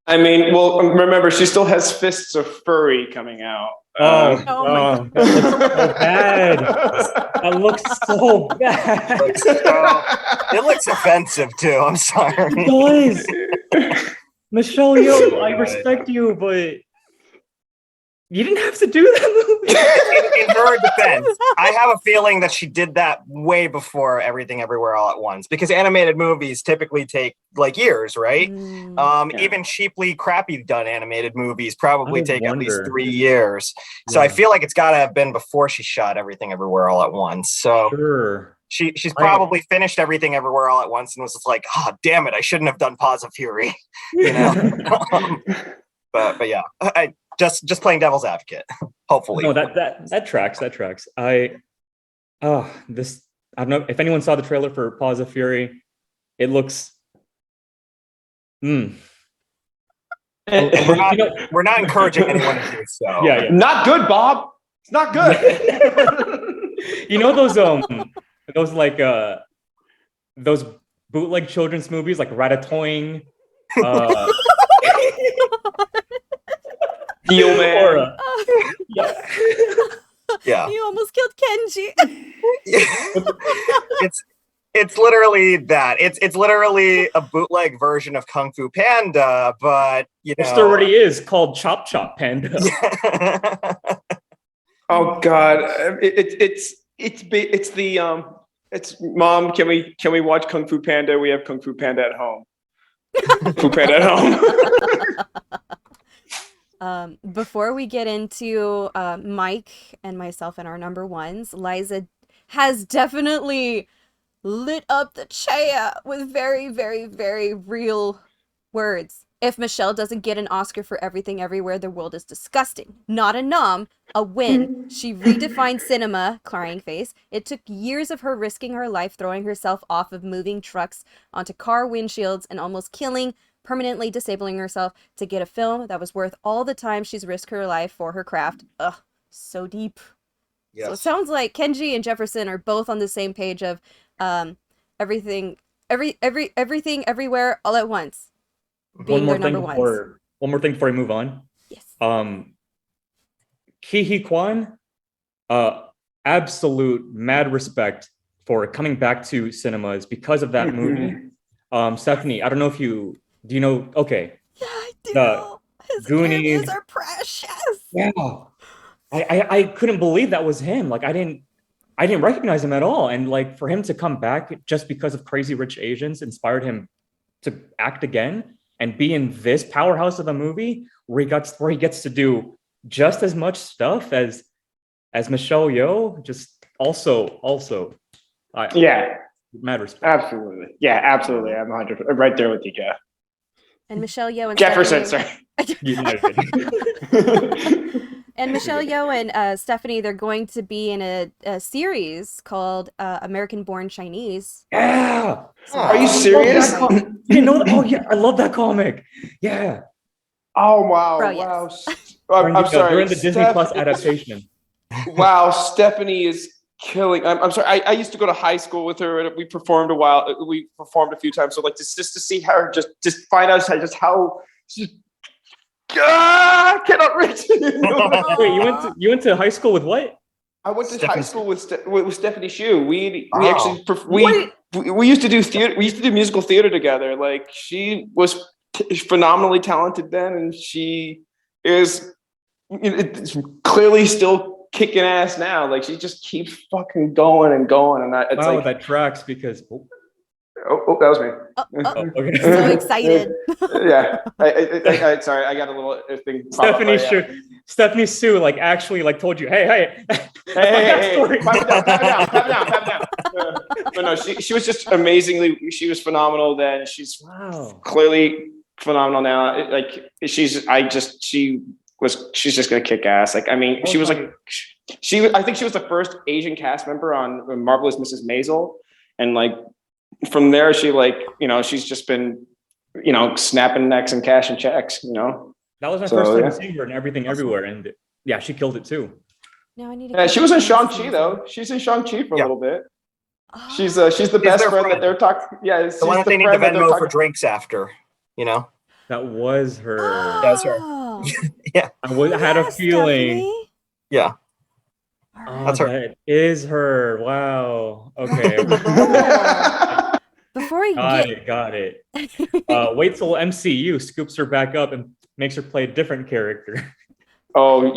I mean, well, remember, she still has Fists of Furry coming out.
Oh my God. That looks so bad.
It looks offensive too. I'm sorry.
It does. Michelle Yeoh, I respect you, but You didn't have to do that movie.
In her defense, I have a feeling that she did that way before Everything Everywhere All at Once, because animated movies typically take like years, right? Even cheaply crappy done animated movies probably take at least 3 years. So I feel like it's got to have been before she shot Everything Everywhere All at Once. So
Sure.
She's probably finished Everything Everywhere All at Once and was just like, oh, damn it, I shouldn't have done Paws of Fury, you know. But yeah, I just playing devil's advocate. Hopefully,
no, that tracks. That tracks. I don't know if anyone saw the trailer for Paws of Fury. It looks.
And we're not encouraging anyone to do so.
Yeah.
Not good, Bob. It's not good.
You know those like those bootleg children's movies like Ratatouille.
Yeoh, man.
Yeah.
You almost killed Kenji.
It's literally that. It's literally a bootleg version of Kung Fu Panda, but you know,
it already is called Chop Chop Panda.
Oh God, it's Mom. Can we watch Kung Fu Panda? We have Kung Fu Panda at home. Kung Fu Panda at home.
Before we get into Mike and myself and our number ones, Liza has definitely lit up the chair with very, very, very real words. If Michelle doesn't get an Oscar for Everything Everywhere, the world is disgusting. Not a nom, a win. She redefined cinema, crying face. It took years of her risking her life, throwing herself off of moving trucks onto car windshields and almost killing, permanently disabling herself to get a film that was worth all the time she's risked her life for her craft. Ugh, so deep. Yes. So it sounds like Kenji and Jefferson are both on the same page of everything everywhere all at once. Being their number ones.
One more thing before we move on.
Yes.
Ke Huy Quan, absolute mad respect for coming back to cinemas because of that movie. Stephanie, I don't know if do you know? Okay.
Yeah, I do. His
Goonies
are precious.
Yeah. I couldn't believe that was him. Like I didn't recognize him at all. And like for him to come back just because of Crazy Rich Asians inspired him to act again and be in this powerhouse of a movie where he gets to do just as much stuff as Michelle Yeoh. Just also mad respect.
Absolutely. Yeah, absolutely. I'm 100% right there with you, Jeff.
And Michelle Yeoh and
Jefferson,
Stephanie. And Michelle Yeoh and Stephanie, they're going to be in a series called American Born Chinese.
Yeah.
Are you serious?
You know? Oh yeah, I love that comic. Yeah.
Oh wow!
Bro,
wow.
yes.
I'm sorry.
They're in the Disney Plus adaptation.
Wow, Stephanie is killing. I'm sorry. I used to go to high school with her, and we performed a few times. So like just to see her, just find out just how she's. Cannot reach.
Wait, you went to high school with what?
I went to high school with Stephanie Hsu. We used to do theater. We used to do musical theater together. Like she was phenomenally talented then, and she is clearly still kicking ass now. Like she just keeps fucking going and going. And it's
wow, that tracks because.
Oh, that was me.
Okay.
So excited.
Yeah. I sorry, I got a little thing.
Stephanie Hsu like actually like told you, hey.
Calm down. But no, she was just amazingly. She was phenomenal then. She's clearly phenomenal now. Like she's just gonna kick ass. Like I mean, she was like I think she was the first Asian cast member on Marvelous Mrs. Maisel, and like. From there, she she's just been, snapping necks and cashing checks,
That was my first time seeing her in Everything Everywhere. And yeah, she killed it too.
Now I need to
she was in Shang-Chi though. She's in Shang-Chi for a little bit. She's the best friend that they're talking. Yeah.
The one that they need to Venmo for drinks after,
That was her.
That's her. Yeah.
I had a feeling.
Stephanie?
Yeah.
That's her. That is her. Wow. Okay.
Before we
got it. Wait till MCU scoops her back up and makes her play a different character.
Oh,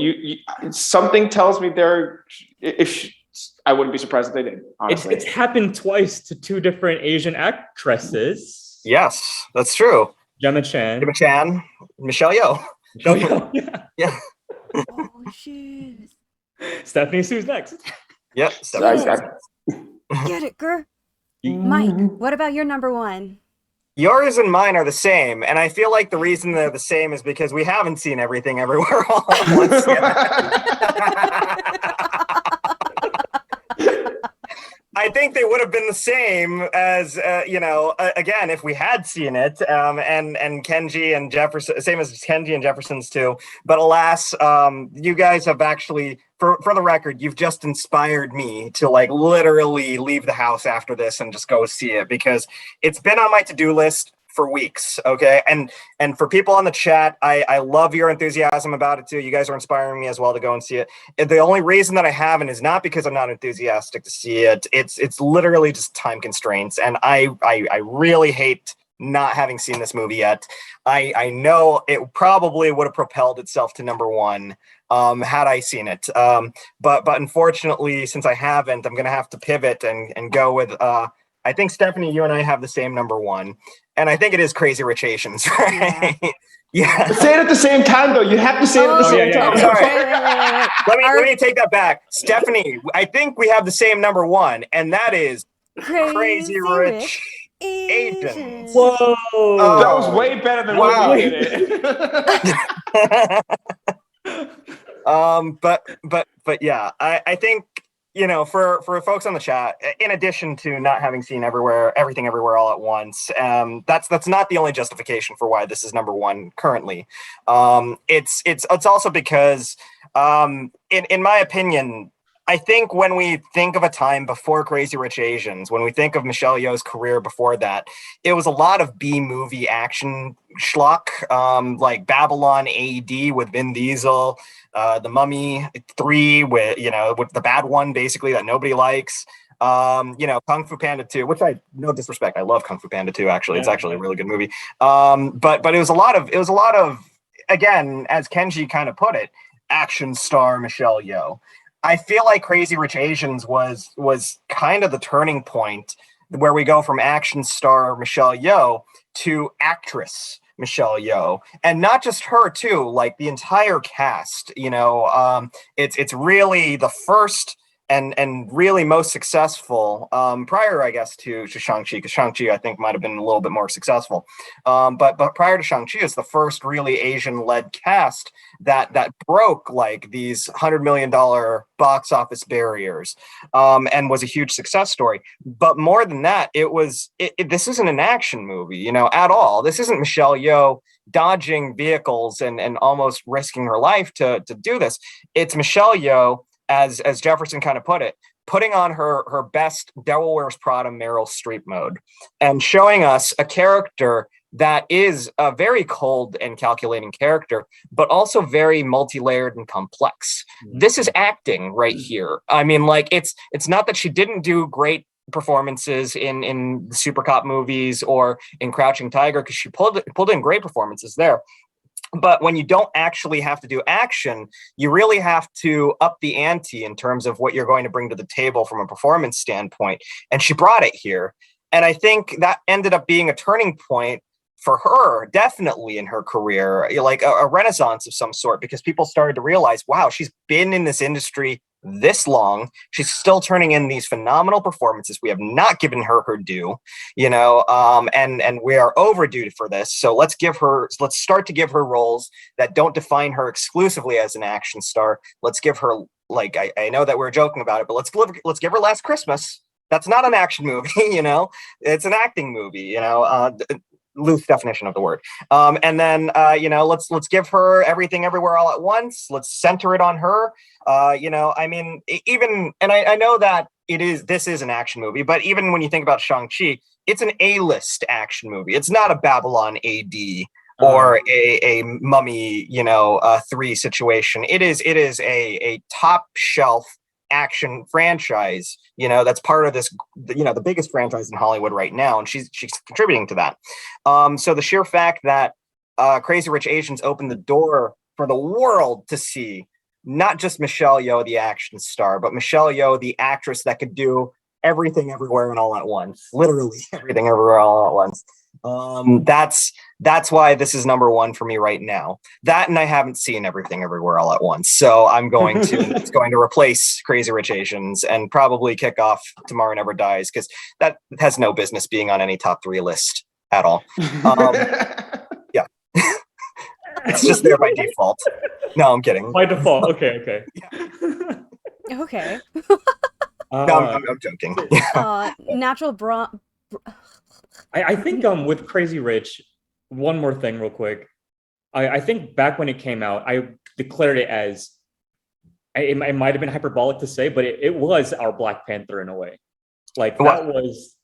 something tells me I wouldn't be surprised if they did. Honestly,
It's happened twice to two different Asian actresses.
Yes, that's true.
Gemma Chan.
Gemma Chan, Michelle Yeoh.
Michelle Yeoh. Yeah.
Yeah.
Oh shit!
Stephanie Sue's next.
Yep.
Get it, girl. Mike, what about your number one?
Yours and mine are the same, and I feel like the reason they're the same is because we haven't seen Everything Everywhere All at Once yet. I think they would have been the same as, again, if we had seen it, and Kenji and Jefferson, same as Kenji and Jefferson's too. But alas, you guys have actually, for the record, you've just inspired me to like literally leave the house after this and just go see it, because it's been on my to-do list for weeks. Okay. And for people on the chat, I love your enthusiasm about it too. You guys are inspiring me as well to go and see it. And the only reason that I haven't is not because I'm not enthusiastic to see it. It's literally just time constraints. And I really hate not having seen this movie yet. I know it probably would have propelled itself to number one had I seen it. But unfortunately, since I haven't, I'm going to have to pivot and go with, I think, Stephanie, you and I have the same number one. And I think it is Crazy Rich Asians, right? Yeah.
But say it at the same time, though. You have to say it at the same time.
I'm sorry. Let me take that back. Stephanie, I think we have the same number one, and that is Crazy Rich Asians.
Whoa.
Oh.
That was way better than what we did it.
But yeah, I think, for folks on the chat, in addition to not having seen Everything Everywhere All at Once, that's not the only justification for why this is number one currently. It's also because, in my opinion, I think when we think of a time before Crazy Rich Asians, when we think of Michelle Yeoh's career before that, it was a lot of B-movie action schlock, like Babylon AD with Vin Diesel, The Mummy 3 with the bad one, basically, that nobody likes. Kung Fu Panda 2, which no disrespect, I love Kung Fu Panda 2, actually. It's actually a really good movie. But it was a lot of, again, as Kenji kind of put it, action star Michelle Yeoh. I feel like Crazy Rich Asians was kind of the turning point where we go from action star Michelle Yeoh to actress Michelle Yeoh, and not just her too, like the entire cast. It's really the first and really most successful, prior, I guess, to Shang-Chi, because Shang-Chi, I think, might have been a little bit more successful. But prior to Shang-Chi, it's the first really Asian-led cast that broke like these $100 million box office barriers, and was a huge success story. But more than that, this isn't an action movie, at all. This isn't Michelle Yeoh dodging vehicles and almost risking her life to do this. It's Michelle Yeoh, as Jefferson kind of put it, putting on her best Devil Wears Prada Meryl Streep mode and showing us a character that is a very cold and calculating character, but also very multi-layered and complex. This is acting right here. I mean, like, it's not that she didn't do great performances in the Super Cop movies or in Crouching Tiger, because she pulled in great performances there. But when you don't actually have to do action, you really have to up the ante in terms of what you're going to bring to the table from a performance standpoint. And she brought it here. And I think that ended up being a turning point for her, definitely in her career, like a renaissance of some sort, because people started to realize, wow, she's been in this industry this long. She's still turning in these phenomenal performances. We have not given her due, and we are overdue for this. So let's start to give her roles that don't define her exclusively as an action star. Let's give her, like, I know that we're joking about it, but let's give her Last Christmas. That's not an action movie, it's an acting movie, loose definition of the word. And then, let's give her Everything Everywhere All at Once. Let's center it on her. I know that this is an action movie, but even when you think about Shang-Chi, it's an A-list action movie. It's not a Babylon AD or a Mummy, 3 situation. It is a top shelf action franchise, that's part of this, the biggest franchise in Hollywood right now, and she's contributing to that. So the sheer fact that Crazy Rich Asians opened the door for the world to see not just Michelle Yeoh, the action star, but Michelle Yeoh, the actress that could do everything everywhere and all at once. Literally everything everywhere all at once. That's why this is number one for me right now. That, and I haven't seen Everything Everywhere All at Once, so it's going to replace Crazy Rich Asians and probably kick off Tomorrow Never Dies, because that has no business being on any top 3 list at all. Yeah, it's just there by default. No, I'm kidding.
By default, okay.
Okay.
No, I'm joking.
Natural bronze.
I think with Crazy Rich, one more thing real quick. I think back when it came out, I declared it as, it might have been hyperbolic to say, but it was our Black Panther in a way. Like, that was,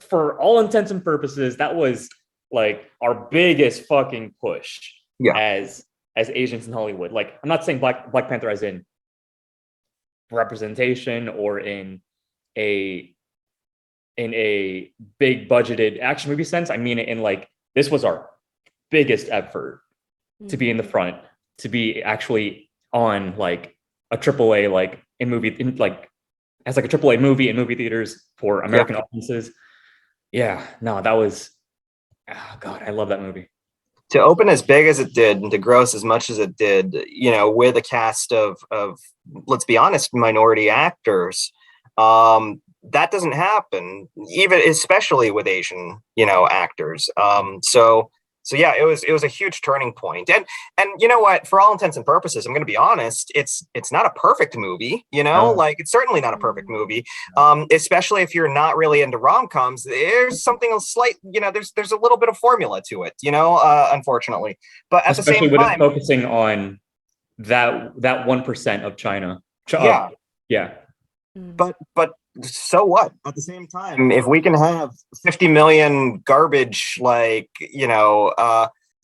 for all intents and purposes, that was like our biggest fucking push as Asians in Hollywood. Like, I'm not saying Black Panther as in representation or in a big budgeted action movie sense. I mean it in like, this was our biggest effort to be in the front, to be actually on like a AAA, like as like a AAA movie in movie theaters for American audiences. Yeah, no, that was, oh God, I love that movie.
To open as big as it did and to gross as much as it did, with a cast of let's be honest, minority actors, that doesn't happen, especially with Asian, actors. So yeah, it was a huge turning point. And you know what, for all intents and purposes, I'm going to be honest, it's not a perfect movie, like it's certainly not a perfect movie. Especially if you're not really into rom-coms, there's something slight, there's a little bit of formula to it, unfortunately. But at
especially
the same time,
focusing on that 1% of China. Yeah.
But so what? At the same time, if we can have 50 million garbage, like,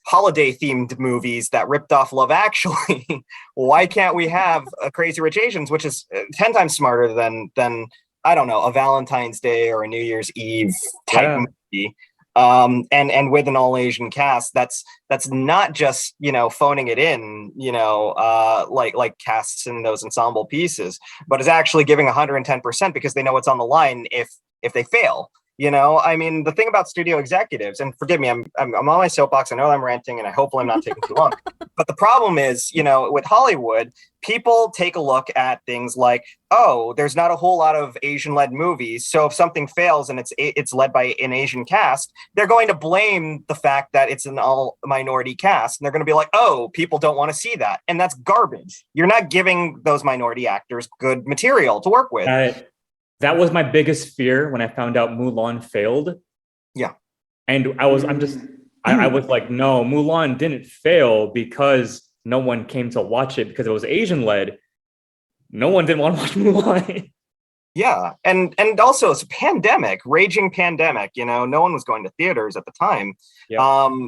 holiday themed movies that ripped off Love Actually, why can't we have a Crazy Rich Asians, which is 10 times smarter than I don't know, a Valentine's Day or a New Year's Eve type movie. And with an all Asian cast, that's not just, phoning it in, like casts in those ensemble pieces, but is actually giving 110% because they know what's on the line if they fail. I mean, the thing about studio executives, and forgive me, I'm on my soapbox. I know I'm ranting, and I hope I'm not taking too long. But the problem is, with Hollywood, people take a look at things like, oh, there's not a whole lot of Asian-led movies, so if something fails and it's led by an Asian cast, they're going to blame the fact that it's an all-minority cast, and they're going to be like, oh, people don't want to see that, and that's garbage. You're not giving those minority actors good material to work with.
That was my biggest fear when I found out Mulan failed.
Yeah.
And I was like, no, Mulan didn't fail because no one came to watch it because it was Asian led. No one didn't want to watch Mulan.
Yeah. And also it's a pandemic, raging pandemic, no one was going to theaters at the time. Yeah.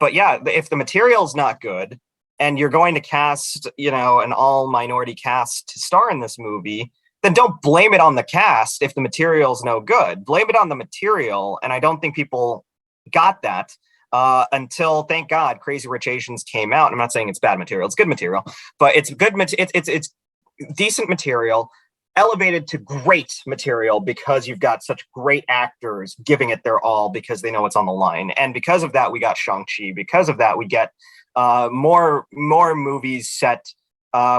But yeah, if the material's not good and you're going to cast, an all minority cast to star in this movie, then don't blame it on the cast if the material's no good. Blame it on the material, and I don't think people got that until, thank God, Crazy Rich Asians came out. I'm not saying it's bad material; it's good material, but it's good. It's decent material, elevated to great material because you've got such great actors giving it their all because they know what's on the line, and because of that, we got Shang-Chi. Because of that, we get more movies set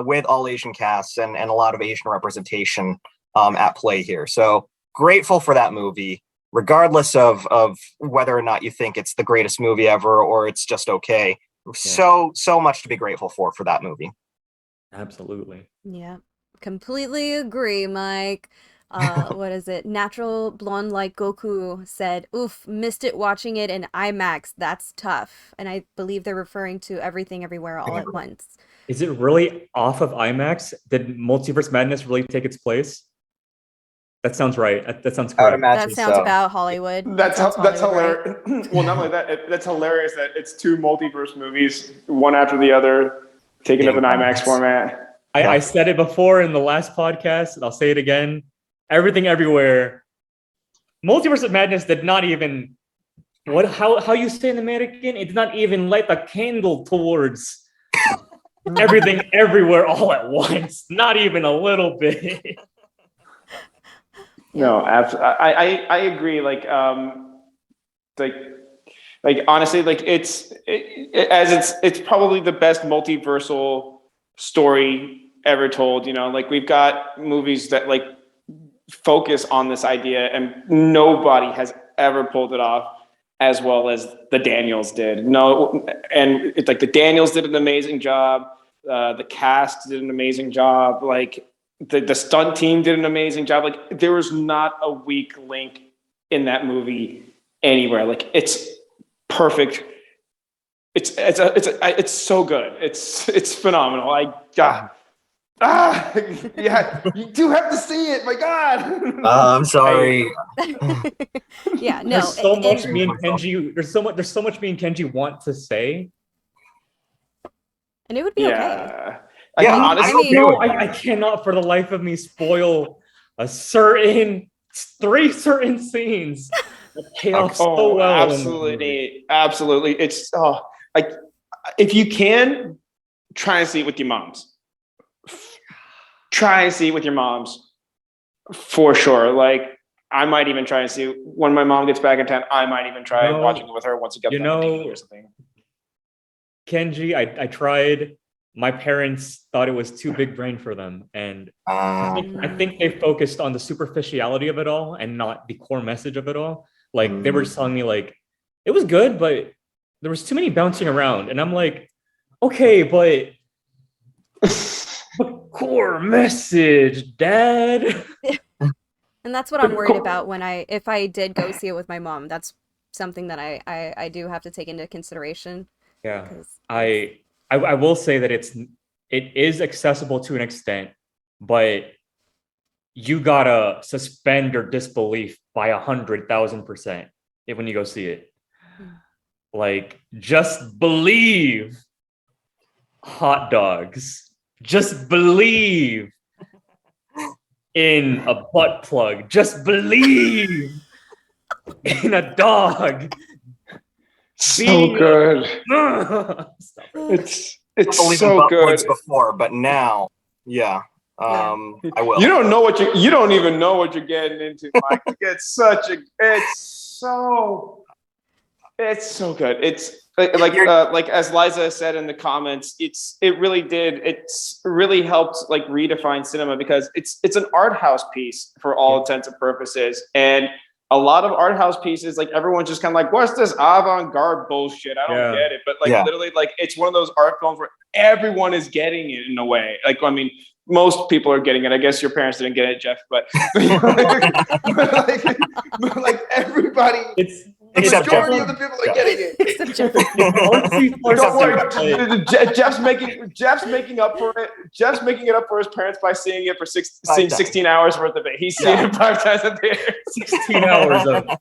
with all Asian casts and a lot of Asian representation at play here. So grateful for that movie, regardless of whether or not you think it's the greatest movie ever or it's just okay. Yeah. So much to be grateful for that movie.
Absolutely.
Yeah, completely agree, Mike. What is it? Natural Blonde Like Goku said, oof, missed it watching it in IMAX. That's tough. And I believe they're referring to Everything Everywhere All at Once.
Is it really off of IMAX? Did Multiverse Madness really take its place? That sounds right. That sounds correct.
That sounds about Hollywood.
That's hilarious. Right? Well, not only that, that's hilarious that it's 2 multiverse movies, one after the other, taken up in IMAX format.
I said it before in the last podcast, and I'll say it again. Everything Everywhere. Multiverse of Madness did not even, how you say in American? It did not even light the candle towards Everything, everywhere, all at once. Not even a little bit.
No, I agree. Like honestly, like it's probably the best multiversal story ever told. You know, like we've got movies that like focus on this idea, and nobody has ever pulled it off as well as the Daniels did. No, and it's like the Daniels did an amazing job. The cast did an amazing job. Like the stunt team did an amazing job. Like there was not a weak link in that movie anywhere. Like it's perfect. It's so good. It's phenomenal. Yeah, you do have to see it. My God.
I'm sorry.
Yeah, no.
There's so much me and Kenji. There's so much me and Kenji want to say.
And it would be okay.
Yeah.
Yeah,
Honestly,
I cannot for the life of me spoil three certain scenes that pay off so well.
Absolutely. It's like if you can try and see it with your moms. Try and see it with your moms for sure. Like I might even try and see it when my mom gets back in town. I might even try watching it with her once it gets back or something.
Kenji, I tried. My parents thought it was too big brain for them, and I think they focused on the superficiality of it all and not the core message of it all. Like they were just telling me like it was good, but there was too many bouncing around, and I'm like, okay, but the core message, Dad.
And that's what I'm worried about if I did go see it with my mom. That's something that I do have to take into consideration.
Yeah, I will say that it is accessible to an extent, but you gotta suspend your disbelief by 100,000% when you go see it. Like, just believe hot dogs. Just believe in a butt plug. Just believe in a dog.
So good. It's so good.
Before, but now, yeah. I will.
You don't even know what you're getting into, Mike. It's so good. It's like as Liza said in the comments, it really helped like redefine cinema because it's an art house piece for all intents and purposes. And a lot of art house pieces, like everyone's just kind of like, what's this avant-garde bullshit? I don't get it. But literally, like it's one of those art films where everyone is getting it in a way. Like, I mean, most people are getting it. I guess your parents didn't get it, Jeff, but like everybody, the majority of the people are getting it.
Except Jeff.
Don't worry, Jeff's making up for it. Jeff's making it up for his parents by seeing it for 16 hours worth of it. He's seen it 5 times a day.
16 hours of it.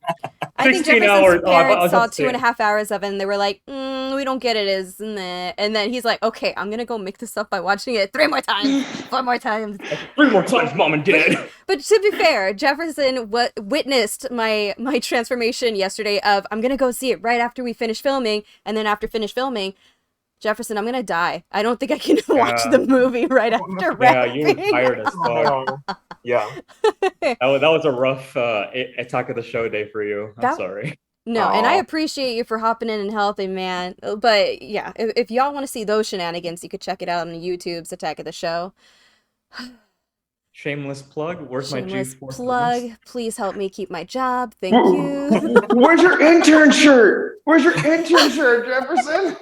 I think Jefferson's parents saw 2.5 hours of it, and they were like, "We don't get it, isn't it?" And then he's like, "Okay, I'm gonna go make this up by watching it 3 more times, 4 more times,
3 more times, Mom and Dad."
But to be fair, Jefferson witnessed my transformation yesterday. I'm gonna go see it right after we finish filming, and then after finish filming, Jefferson, I'm gonna die. I don't think I can watch the movie right after wrapping.
You were tired as fuck.
Yeah.
That was a rough Attack of the Show day for you. I'm sorry.
No, and I appreciate you for hopping in and helping, man. But yeah, if y'all want to see those shenanigans, you could check it out on YouTube's Attack of the Show.
Shameless plug. Where's
Shameless
my G4
plug.
points?
Please help me keep my job. Thank you.
Where's your intern shirt? Jefferson?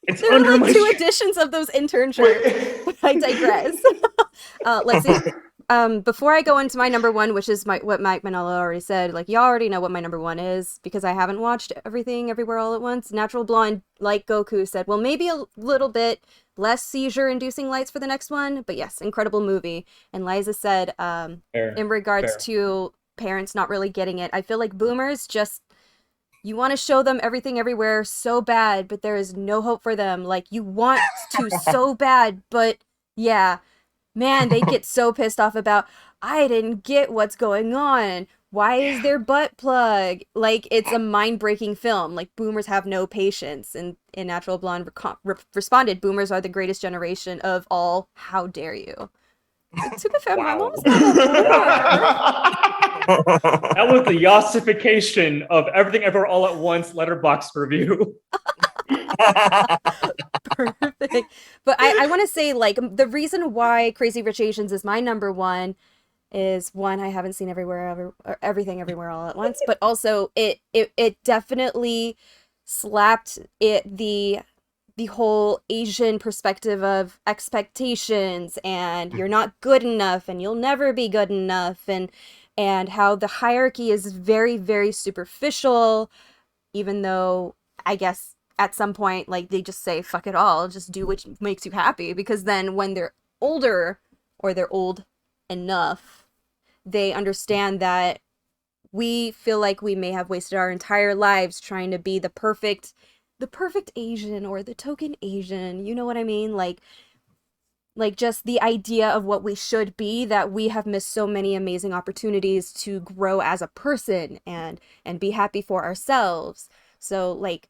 It's
There
under
are
my
like 2 editions of those intern shirts. But I digress. Let's see. Before I go into my number 1, which is what Mike Manalo already said, like y'all already know what my number 1 is because I haven't watched Everything Everywhere All at Once. Natural Blonde, like Goku, said, well, maybe a little bit less seizure-inducing lights for the next one, but yes, incredible movie. And Liza said, in regards to parents not really getting it, I feel like boomers just, you want to show them Everything Everywhere so bad, but there is no hope for them. Like, you want to so bad, but yeah, man, they get so pissed off about, I didn't get what's going on. Why is there butt plug? Like, it's a mind-breaking film. Like, boomers have no patience. And Natural Blonde responded, boomers are the greatest generation of all. How dare you? To be fair, my
Wow.
mom's not a boomer.
That was the yossification of everything ever all at once letterbox review.
Perfect. But I want to say, like, the reason why Crazy Rich Asians is my number one is, one, I haven't seen everything everywhere all at once, but also it definitely slapped the whole Asian perspective of expectations, and you're not good enough and you'll never be good enough, and how the hierarchy is very, very superficial, even though I guess at some point, like, they just say, fuck it all, just do what makes you happy, because then when they're older, or they're old enough, they understand that we feel like we may have wasted our entire lives trying to be the perfect Asian, or the token Asian, you know what I mean? Like just the idea of what we should be, that we have missed so many amazing opportunities to grow as a person and be happy for ourselves. So, like,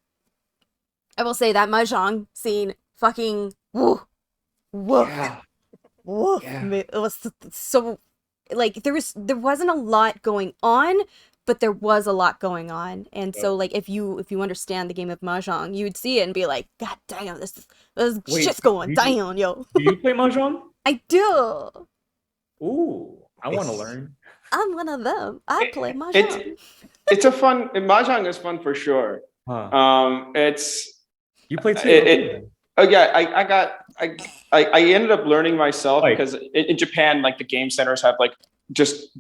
I will say that mahjong scene, fucking woof.
Yeah.
It was so, like, there wasn't a lot going on, but there was a lot going on. And so, like, if you understand the game of mahjong, you would see it and be like, God damn, this shit's going down, yo.
Do you play mahjong?
I do.
Ooh, I want to learn.
I'm one of them. I play mahjong.
Mahjong is fun for sure.
Huh. You play too.
Oh yeah, I ended up learning myself because in Japan, like, the game centers have like just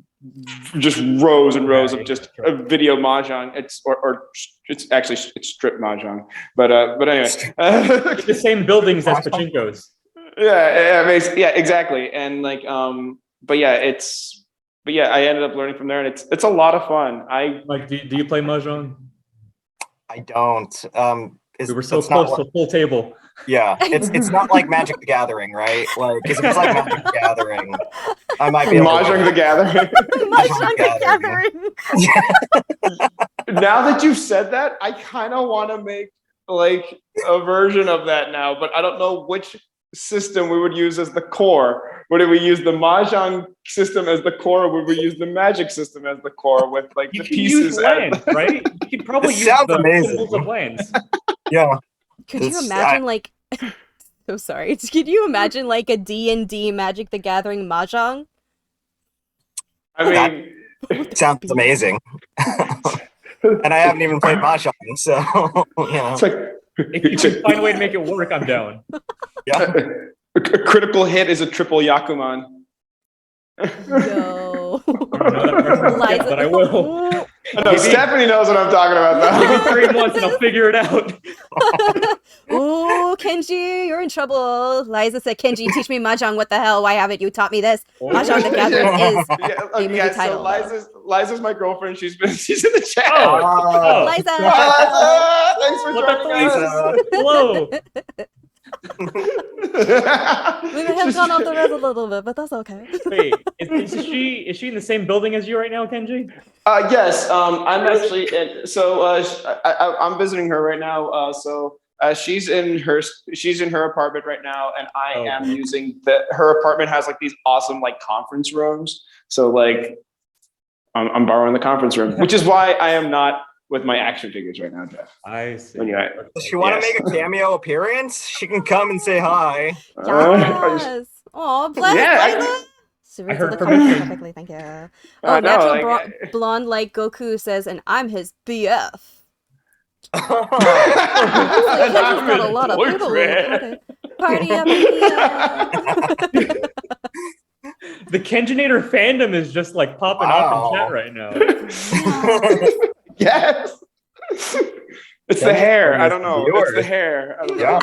rows and rows of just a video mahjong. It's strip mahjong, but anyway,
It's the same buildings as pachinko's.
Yeah, exactly. And like, I ended up learning from there, and it's a lot of fun.
Do you play mahjong?
I don't.
We were so close to full table.
Yeah, it's not like Magic the Gathering, right? Like, if it's like Magic the Gathering, I might be able
Mahjong the Gathering.
Mahjong the Gathering.
Now that you've said that, I kind of want to make like a version of that now, but I don't know which system we would use as the core. Would we use the Mahjong system as the core, or would we use the Magic system as the core with like the pieces?
Use lands, right? You could probably use the symbols of lands.
Yeah.
Could you imagine like? So sorry. Could you imagine like a D&D Magic the Gathering mahjong?
I mean, sounds amazing. And I haven't even played mahjong, so yeah.
It's like,
if you can find a way to make it work, I'm down.
Yeah.
A critical hit is a triple Yakuman.
No.
Liza, but I will.
No, Stephanie knows what I'm talking about.
Give me 3 months and I'll figure it out.
Ooh, Kenji, you're in trouble. Liza said, Kenji, teach me mahjong. What the hell? Why haven't you taught me this? Mahjong the Gathering is a movie title.
So Liza's my girlfriend. She's in the chat.
Oh.
Liza!
Liza! Thanks for joining us.
Hello.
We may have gone off the rails a little bit, but that's okay.
Wait, is she in the same building as you right now, Kenji?
Yes. I'm actually I'm visiting her right now. She's in her apartment right now, and I am using her apartment has like these awesome like conference rooms. So like I'm borrowing the conference room, which is why I am not with my action figures right now, Jeff.
I see.
Does she want to make a cameo appearance? She can come and say hi.
Yes. Oh, bless Liza.
I heard permission.
Perfectly, thank you. Oh, natural blonde like Goku says, and I'm his BF. Not a lot of people. Okay. Party up here.
The Kenjinator fandom is just like popping up in chat right now.
Yes. It's the hair. I don't know. It's the hair.
Yeah.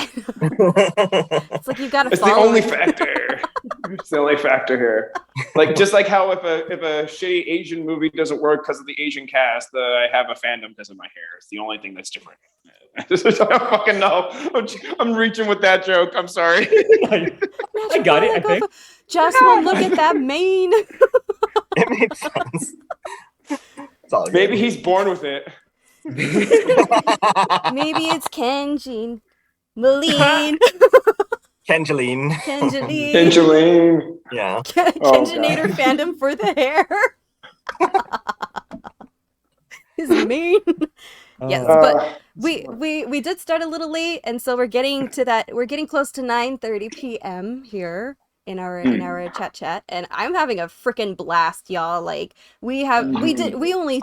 It's like you've got to.
It's the only factor. It's the only factor here. Like just like how if a shitty Asian movie doesn't work because of the Asian cast, I have a fandom because of my hair. It's the only thing that's different. I don't fucking know. I'm reaching with that joke. I'm sorry.
I got it. I think.
Just look at that mane.
It makes sense. It's all good.
Maybe he's born with it.
Maybe it's Kenji. Maline.
Kenjaline.
Kenjaline.
Angeline.
Yeah.
Kenjinator fandom for the hair. His mane. Yes, but we did start a little late, and so we're getting close to 9:30 p.m. here in our chat, and I'm having a freaking blast, y'all. Like we only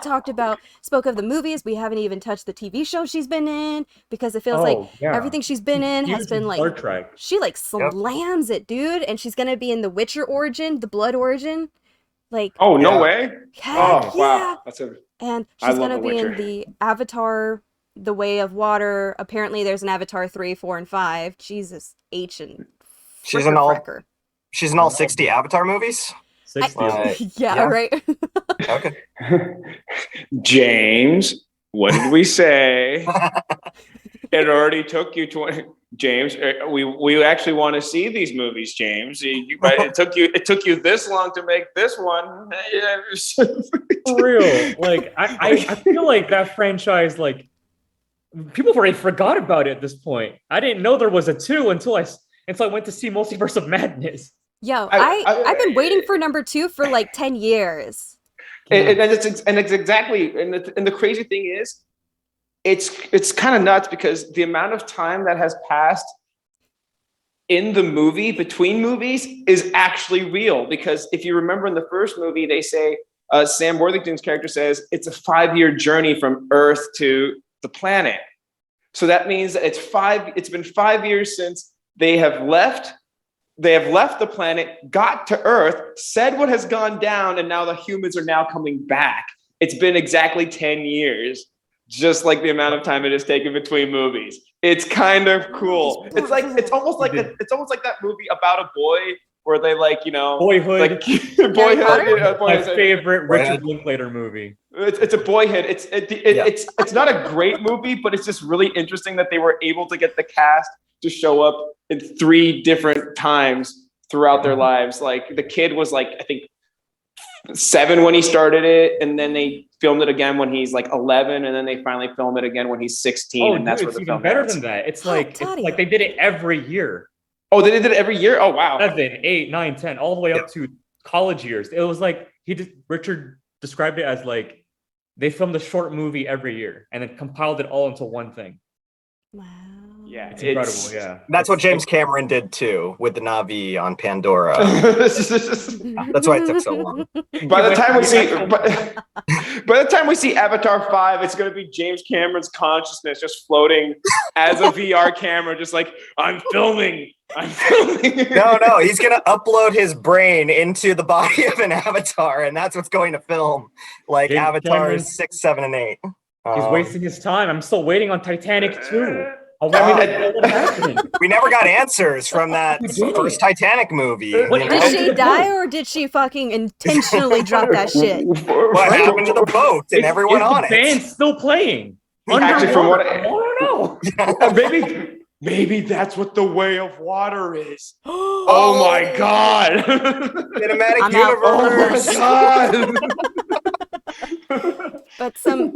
spoke of the movies. We haven't even touched the TV show she's been in, because it feels like everything she's been in has been like
Star Trek.
she like slams it, dude, and she's gonna be in the Witcher Origin, the Blood Origin. Like,
Oh, no way.
heck
Oh, wow. That's a
And
I
she's
love
gonna
The
be in
Witcher.
the Avatar, The Way of Water. Apparently, there's an Avatar 3, 4, and 5. Jesus H and
She's in all
fricker.
she's in all 60 Avatar movies.
60.
Yeah,
Yeah.
right.
Okay.
James, what did we say? It already took you 20. James, we actually want to see these movies, James. But it took you this long to make this one.
For real. Like I feel like that franchise, like people have already forgot about it at this point. I didn't know there was a 2 until I went to see Multiverse of Madness.
Yo, I've been waiting for number 2 for like 10 years.
And it's exactly, and the crazy thing is, it's kind of nuts because the amount of time that has passed in the movie between movies is actually real. Because if you remember in the first movie, they say Sam Worthington's character says it's a 5-year journey from Earth to the planet. So that means that it's been 5 years since they have left the planet, got to Earth, said what has gone down, and now the humans are now coming back. It's been exactly 10 years, just like the amount of time it has taken between movies. It's kind of cool. It's almost like that movie about a boy where they
Boyhood.
like
Potter?
My favorite Richard Linklater movie.
It's a Boyhood. It's not a great movie, but it's just really interesting that they were able to get the cast to show up in 3 different times throughout their lives. Like the kid was like, I think 7 when he started it, and then they filmed it again when he's like 11, and then they finally film it again when he's 16. And that's
dude,
where
it's
the
even
film
better
ends.
than that. It's
Oh,
like
Toddy.
they did it every year.
Oh, they did it every year? Oh, wow.
7, 8, 9, 10, all the way up to college years. It was like Richard described it as like they filmed a short movie every year and then compiled it all into one thing.
Wow.
Yeah,
It's incredible. Yeah,
That's what James Cameron did too with the Na'vi on Pandora. That's why it took so long.
By the time we see Avatar 5, it's going to be James Cameron's consciousness just floating as a VR camera, just like, I'm filming.
No, he's gonna upload his brain into the body of an avatar, and that's what's going to film, like
James
Avatars
Cameron.
6, 7, and 8.
he's wasting his time. I'm still waiting on Titanic 2. I want
Oh.
me to know what happened.
We never got answers from that first Titanic movie.
What
you know?
Did she die, or did she fucking intentionally drop that shit?
What happened to the boat and everyone
is
on
the
it?
band still playing?
Actually, from what
I don't know.
maybe that's what the way of water is. Oh my God.
Cinematic
I'm out.
universe.
Oh my God.
But some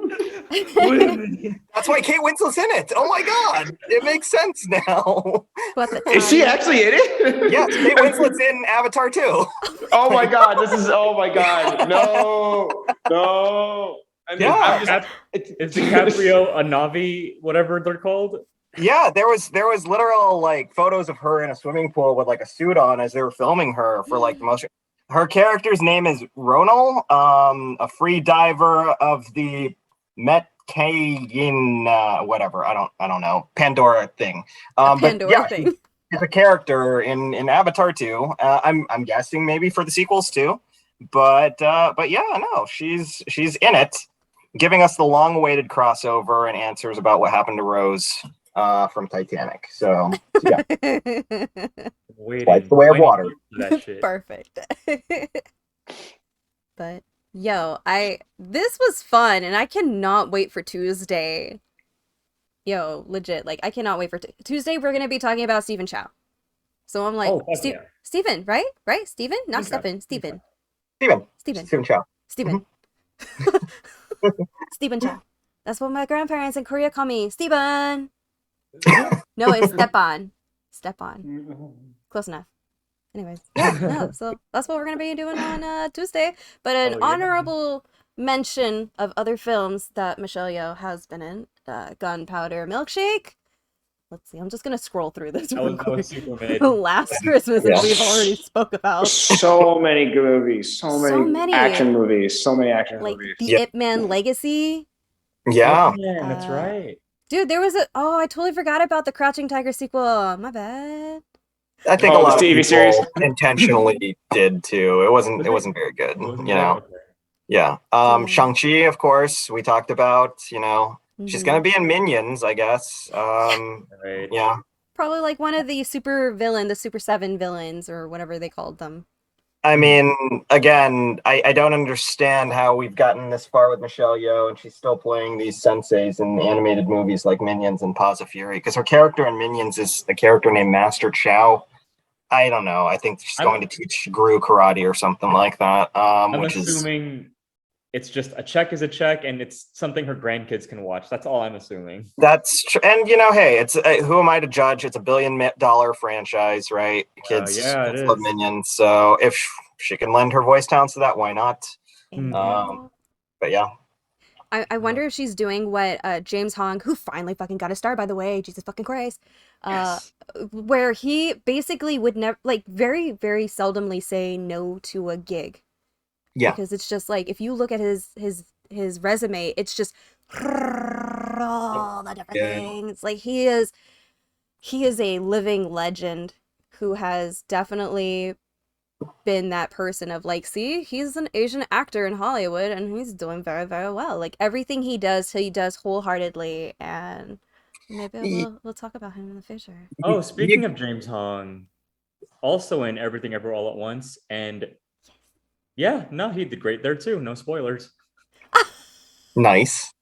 That's why Kate Winslet's in it. Oh my God, it makes sense now.
but the
Is she
time-
actually in it?
Yes, Kate Winslet's in Avatar 2.
Oh my God. Oh my God. No. I mean,
Yeah.
Is DiCaprio a Na'vi, whatever they're called?
Yeah, there was literal like photos of her in a swimming pool with like a suit on as they were filming her for like the most. Her character's name is Ronal, a free diver of the Metcayin, whatever. I don't know, Pandora thing.
Pandora
but yeah,
thing.
she's a character in Avatar 2. I'm guessing maybe for the sequels too. But yeah, no, she's in it, giving us the long-awaited crossover and answers about what happened to Rose from Titanic. So yeah, like the way of water.
That shit.
Perfect. But this was fun, and I cannot wait for Tuesday. Yo, legit, like I cannot wait for Tuesday. We're gonna be talking about Stephen Chow. So I'm like, Stephen, right? Stephen, not Stephen. Stephen.
Steven Chow.
Steven. Steven Chow. That's what my grandparents in Korea call me. Steven. No, it's Stepan. Close enough. Anyways, yeah, no. So that's what we're gonna be doing on Tuesday. But an honorable mention of other films that Michelle Yeoh has been in: Gunpowder Milkshake. Let's see. I'm just gonna scroll through this.
That was super mid.
Last Christmas,
Yeah.
which we've already spoke about.
So many good movies, so many action movies, so many action
Like
movies.
the Ip Man Legacy.
Yeah.
Yeah, that's right.
Dude, there was I totally forgot about the Crouching Tiger sequel. My bad.
I think
Oh,
a lot
the
of
TV
people
series?
intentionally did too. It wasn't very good, you know. Yeah. Shang-Chi, of course, we talked about, you know. She's gonna be in Minions, I guess.
Right.
Yeah.
Probably like one of the the Super 7 villains or whatever they called them.
I mean, again, I don't understand how we've gotten this far with Michelle Yeoh and she's still playing these senseis in animated movies like Minions and Paws of Fury, because her character in Minions is a character named Master Chow. I don't know. I think she's going to teach Guru karate or something like that.
I'm
which
assuming it's just a check is a check, and it's something her grandkids can watch. That's all I'm assuming.
That's true. And you know, hey, it's who am I to judge? It's $1 billion franchise, right? Kids love Minions, so if she can lend her voice talents to that, why not? But yeah.
I wonder if she's doing what James Hong, who finally fucking got a star, by the way, Jesus fucking Christ, where he basically would never, like, very, very seldomly say no to a gig.
Yeah.
Because it's just like, if you look at his resume, it's just all the different things. Like, he is a living legend who has definitely been that person of like, see, he's an Asian actor in Hollywood and he's doing very, very well. Like, everything he does wholeheartedly, and maybe we'll talk about him in the future.
Oh, speaking of James Hong, also in Everything Ever All at Once, and yeah, no, he did great there too. No spoilers.
Nice.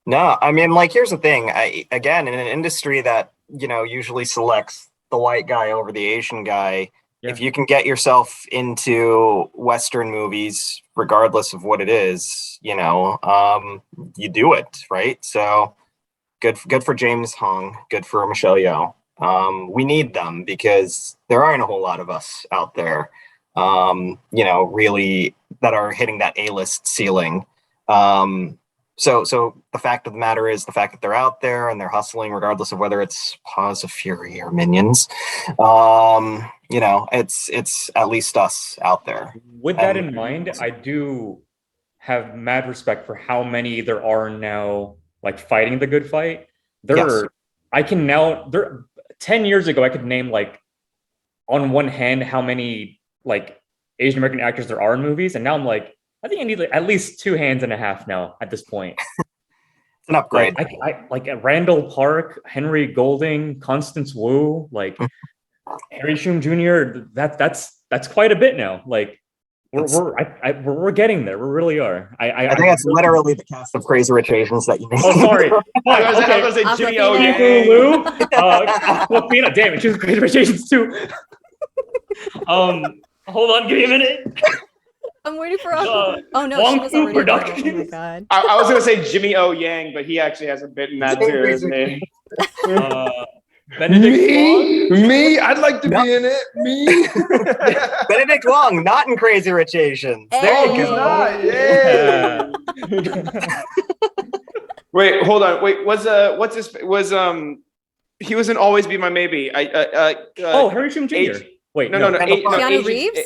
No, I mean, like, here's the thing. Again, in an industry that, you know, usually selects the white guy over the Asian guy, if you can get yourself into Western movies, regardless of what it is, you know, you do it, right? So good for James Hong, good for Michelle Yeoh. We need them because there aren't a whole lot of us out there, you know, really that are hitting that A-list ceiling. So the fact of the matter is the fact that they're out there and they're hustling, regardless of whether it's Paws of Fury or Minions. You know, it's at least us out there.
With that in mind, I do have mad respect for how many there are now, like, fighting the good fight. I can now, 10 years ago, I could name, like, on one hand how many, like, Asian American actors there are in movies, and now I'm like, I think I need, like, at least 2 hands and a half now at this point.
It's an upgrade.
Like Randall Park, Henry Golding, Constance Wu, like Harry Shum Jr. That's quite a bit now. Like, we're getting there. We really are.
I think that's literally the cast of Crazy Rich Asians that you need.
Oh, sorry.
I was going to say Jimmy
Aquafina, damn it, she was Crazy Rich Asians too. Hold on, give me a minute.
I'm waiting for oh no, she was already
production.
Oh my god.
I was going to say Jimmy O Yang, but he actually has a bit in that too, isn't he?
Benedict Wong?
Me? I'd like to be in it. Me?
Benedict Wong, not in Crazy Rich Asians. There you go.
Wait, hold on. Wait, he was in Always Be My Maybe.
Harry Shum Jr. Wait,
no.
Keanu Reeves?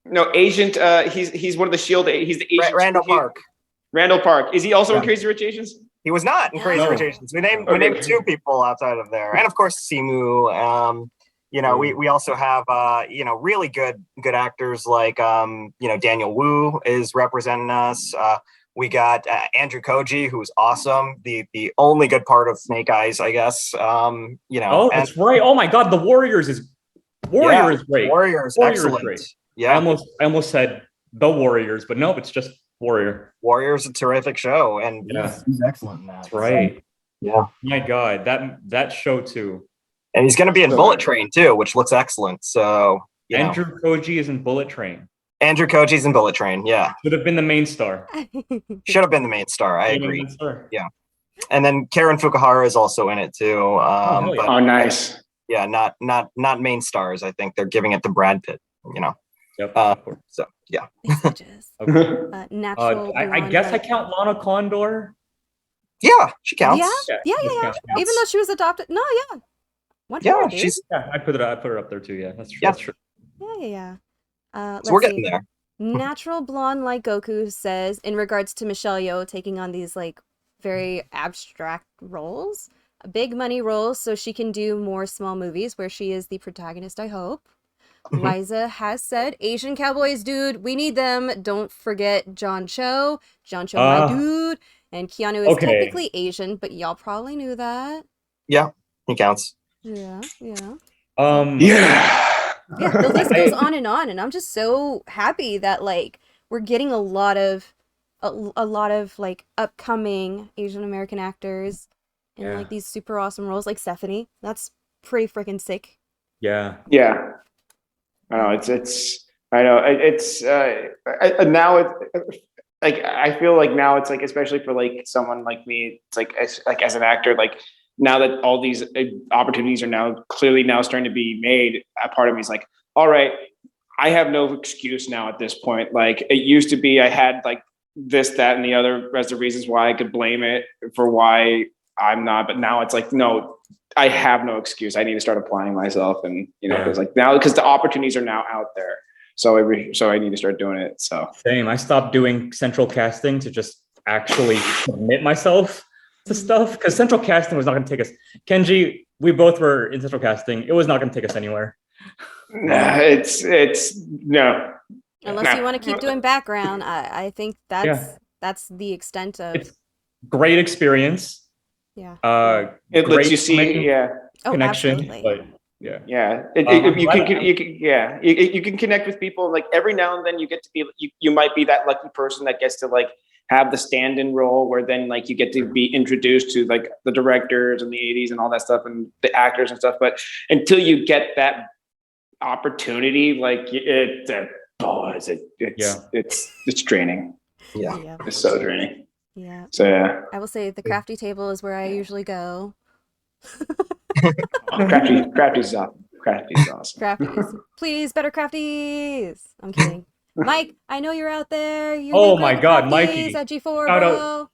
No, Agent. He's one of the Shield. He's the agent.
Randall Park.
Randall Park. Is he also in Crazy Rich Asians?
He was not in Crazy Rich Asians. We named 2 people outside of there, and of course Simu. You know, we also have you know, really good actors like you know, Daniel Wu is representing us. We got Andrew Koji, who's awesome. The only good part of Snake Eyes, I guess. You know.
Oh, that's right. Oh my God, the Warriors is great.
Warriors excellent.
Great.
Yeah.
I almost said the Warriors, but no, it's just Warrior.
Warrior's a terrific show, and he's excellent in that.
That's right.
Yeah.
My God, that show too.
And he's going to be in Bullet Train too, which looks excellent. So
Andrew Koji is in Bullet Train.
Andrew Koji's in Bullet Train. Yeah,
Should have been the main star.
should have been the main star. I
Should have been the
agree.
main star.
Yeah. And then Karen Fukuhara is also in it too.
hell yeah.
But
Oh, nice.
yeah, not main stars. I think they're giving it to Brad Pitt. You know.
Yep. Of course.
So yeah.
Messages.
Okay.
Natural.
I
blonde,
guess I
like-
count Lana Condor.
Yeah, she counts.
Yeah.
Yeah,
Yeah. Even though she was adopted. No, yeah. One
Yeah,
for her, dude.
she's.
Yeah, I put her up there too. Yeah, that's true.
Yeah.
That's true.
Yeah.
So we're
Let's
getting
see.
there.
Natural blonde like Goku says in regards to Michelle Yeoh taking on these like very abstract roles, big money roles, so she can do more small movies where she is the protagonist. I hope. Liza has said Asian cowboys, dude. We need them. Don't forget John Cho. John Cho, my dude. And Keanu is
Okay.
technically Asian, but y'all probably knew that.
Yeah, he counts.
Yeah.
Yeah.
Yeah, the list goes on, and I'm just so happy that like we're getting a lot of like upcoming Asian American actors in
Yeah.
like these super awesome roles, like Stephanie. That's pretty freaking sick.
Yeah.
Yeah. I know I know it's now it's like I feel like now it's like especially for like someone like me, it's like as an actor, like now that all these opportunities are now clearly now starting to be made, a part of me is like, all right, I have no excuse now at this point. Like it used to be I had like this, that, and the other as the reasons why I could blame it for why I'm not, but now it's like, no, I have no excuse. I need to start applying myself, and because like now, because the opportunities are now out there, so I need to start doing it. So
Same. I stopped doing central casting to just actually commit myself to stuff because central casting was not going to take us. Kenji, we both were in central casting. It was not going to take us anywhere.
nah, it's no.
Unless you want to keep doing background, I think that's the extent of
It's great experience.
yeah.
It lets
great
you see,
filmmaking
Oh,
connection,
absolutely.
but yeah.
yeah.
I'm
You
glad
can you can connect with people. Like every now and then, you get to be you might be that lucky person that gets to like have the stand-in role where then like you get to be introduced to like the directors and the 80s and all that stuff and the actors and stuff. But until you get that opportunity, like it's draining.
Yeah.
It's so draining.
Yeah.
So yeah,
I will say the crafty table is where I usually go.
Crafty's awesome. Crafty's awesome.
Crafties. Please, better crafties. I'm kidding. Mike, I know you're out there. You
Oh
make
my
great
God,
crafties
Mikey.
at G4,
Shout out.
bro.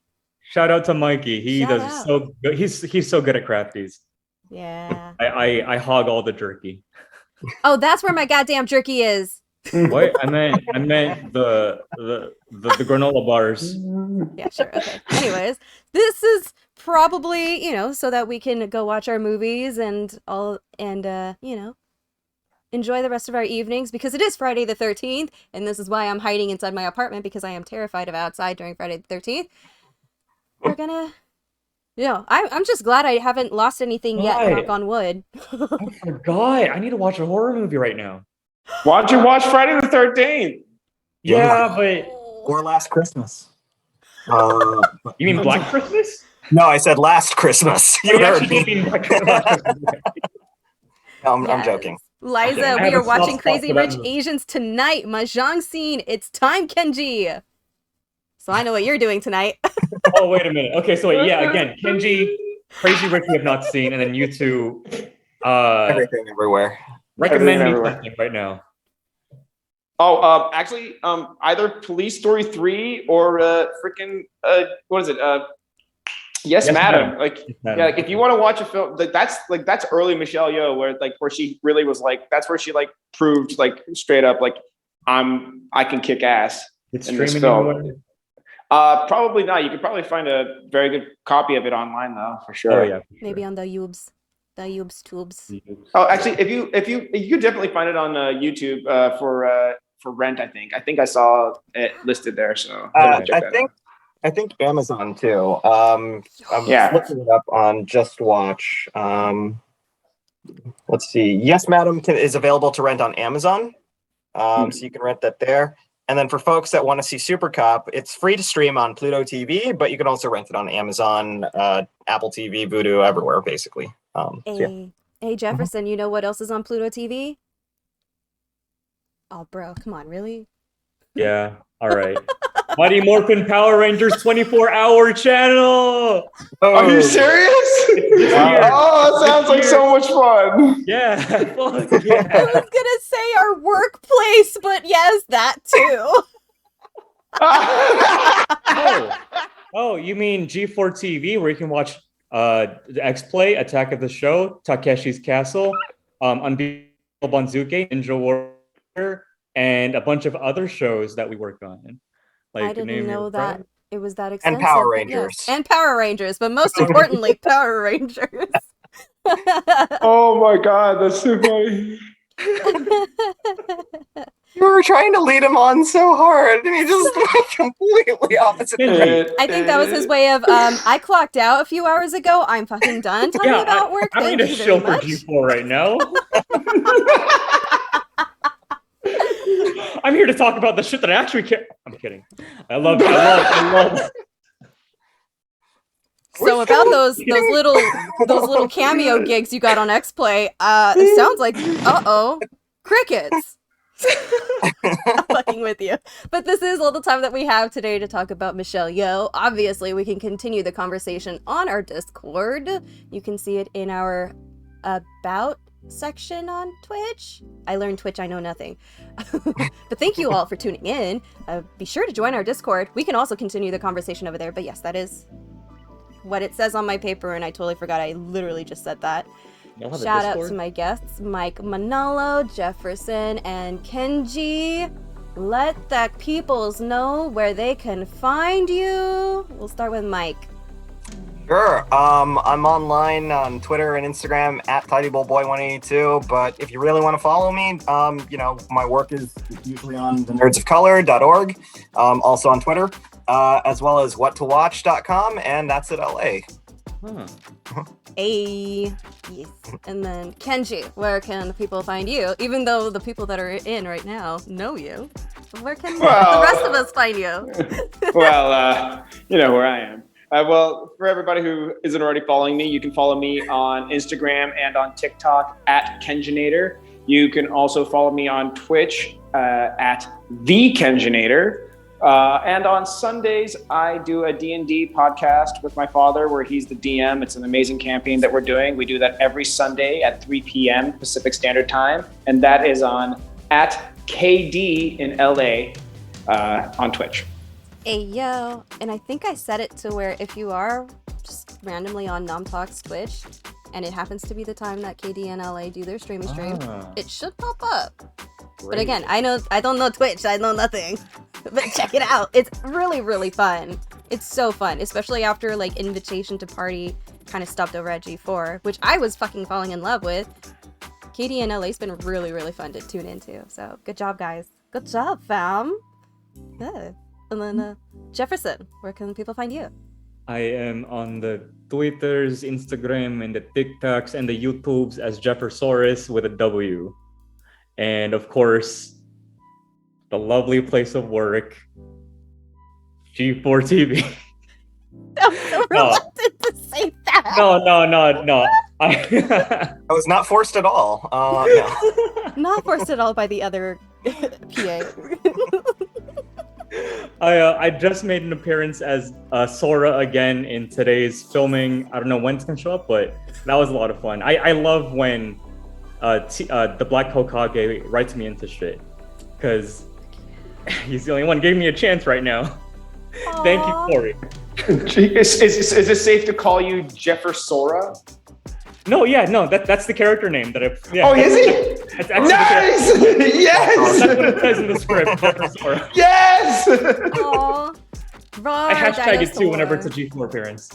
Shout out to Mikey. He
Shout
does
out.
so good. He's so good at crafties.
Yeah.
I hog all the jerky.
Oh, that's where my goddamn jerky is.
What? I meant the granola bars.
Yeah, sure. Okay. Anyways, this is probably, so that we can go watch our movies and enjoy the rest of our evenings because it is Friday the 13th, and this is why I'm hiding inside my apartment because I am terrified of outside during Friday the 13th. We're gonna I'm just glad I haven't lost anything yet,
Why?
knock on wood.
I forgot. I need to watch a horror movie right now.
Watch Friday the 13th.
Yeah, but
Or Last Christmas.
you mean Black Christmas?
No, I said Last Christmas. You
You
heard
actually
me.
did mean Black Christmas.
No, I'm
Yes.
joking.
Liza,
I
we
have
are
a soft
watching
spot
Crazy
for that
Rich
movie.
Asians tonight. Mahjong scene. It's time, Kenji. So I know what you're doing tonight.
Oh, wait a minute. Okay, so wait, yeah, again, Kenji, Crazy Rich we have not seen, and then you two
Everything everywhere.
recommend me
Everything everywhere.
something right now.
Oh, actually, either Police Story 3 or freaking what is it? Yes,
Yes,
Madam.
Madam.
Like,
Yes, Madam.
yeah, like if you want to watch a film, that's early Michelle Yeoh, where she really was like, that's where she like proved like straight up like I can kick ass.
It's
in this
streaming
film.
anywhere?
Probably not. You could probably find a very good copy of it online though, for sure.
Oh yeah.
Maybe on the Youbes tubes.
Oh, actually, if you could definitely find it on YouTube for rent. I think I saw it listed there. So
I think Amazon too. I'm
Yeah.
looking it up on Just Watch. Let's see. Yes, Madam is available to rent on Amazon, so you can rent that there. And then for folks that want to see Super Cop, it's free to stream on Pluto TV, but you can also rent it on Amazon, Apple TV, Vudu, everywhere basically. So yeah.
Hey Jefferson, you know what else is on Pluto TV? Oh, bro, come on, really?
Yeah. All right. Mighty Morphin Power Rangers 24-hour channel.
Are you serious?
This year.
Oh, that sounds like so much fun.
Yeah. Fuck
I
yeah.
was gonna say our workplace, but yes, that too.
Oh, you mean G4 TV, where you can watch the X-Play, Attack of the Show, Takeshi's Castle, Unbeatable Banzuke, Ninja Warrior, and a bunch of other shows that we work on. Like,
I didn't know that it was that extensive.
And Power
but
Rangers.
yes. And Power Rangers, but most importantly, Power Rangers.
Oh my god, that's so funny.
You were trying to lead him on so hard, and he just went completely opposite.
I think that was his way of, I clocked out a few hours ago. I'm fucking done talking about work.
I
Thank
need a
you very
shill for
much.
G4 right now. I'm here to talk about the shit that I actually care. I'm kidding. I love.
So about those little cameo gigs you got on X-Play, it sounds like crickets. I'm fucking with you. But this is all the time that we have today to talk about Michelle Yeoh. Obviously, we can continue the conversation on our Discord. You can see it in our About section on Twitch. I learned Twitch, I know nothing. But thank you all for tuning in. Be sure to join our Discord. We can also continue the conversation over there. But yes, that is what it says on my paper, and I totally forgot. I literally just said that. Shout out to my guests, Mike Manalo, Jefferson, and Kenji. Let the peoples know where they can find you. We'll start with Mike.
Sure. I'm online on Twitter and Instagram at TidyBullBoy182. But if you really want to follow me, my work is usually on thenerdsofcolor.org. Also on Twitter, as well as whattowatch.com, and that's at LA.
Yes. And then Kenji, where can people find you? Even though the people that are in right now know you, where can the rest of us find you?
Well, you know where I am. Well, for everybody who isn't already following me, you can follow me on Instagram and on TikTok at Kenjinator. You can also follow me on Twitch at the Kenjinator. And on Sundays, I do a D&D podcast with my father where he's the DM. It's an amazing campaign that we're doing. We do that every Sunday at 3 p.m. Pacific Standard Time. And that is on at KD in LA on Twitch.
Hey, yo. And I think I set it to where if you are just randomly on Nom Talk's Twitch, and it happens to be the time that KD and LA do their stream, it should pop up. Great. But again, I don't know Twitch, I know nothing. But check it out. It's really, really fun. It's so fun, especially after like Invitation to Party kind of stopped over at G4, which I was fucking falling in love with. KD and LA's been really, really fun to tune into. So good job, guys. Good job, fam. Yeah. And then Jefferson, where can people find you?
I am on the Twitters, Instagram, and the TikToks, and the YouTubes as Jeffersaurus with a W. And of course, the lovely place of work, G4 TV.
I'm so reluctant to say that.
No.
I was not forced at all. No.
Not forced at all by the other PA.
I just made an appearance as Sora again in today's filming. I don't know when it's gonna show up, but that was a lot of fun. I love when the Black Hokage writes me into shit, because he's the only one giving me a chance right now.
Aww.
Thank you, Corey.
Is it safe to call you Jeffersora?
No, that's the character name that I. Yeah,
oh, is he?
That's actually
nice. Yes.
That's what it says in the script. Jeffersora.
Yes.
Aww.
I hashtag it too whenever it's a G4 appearance.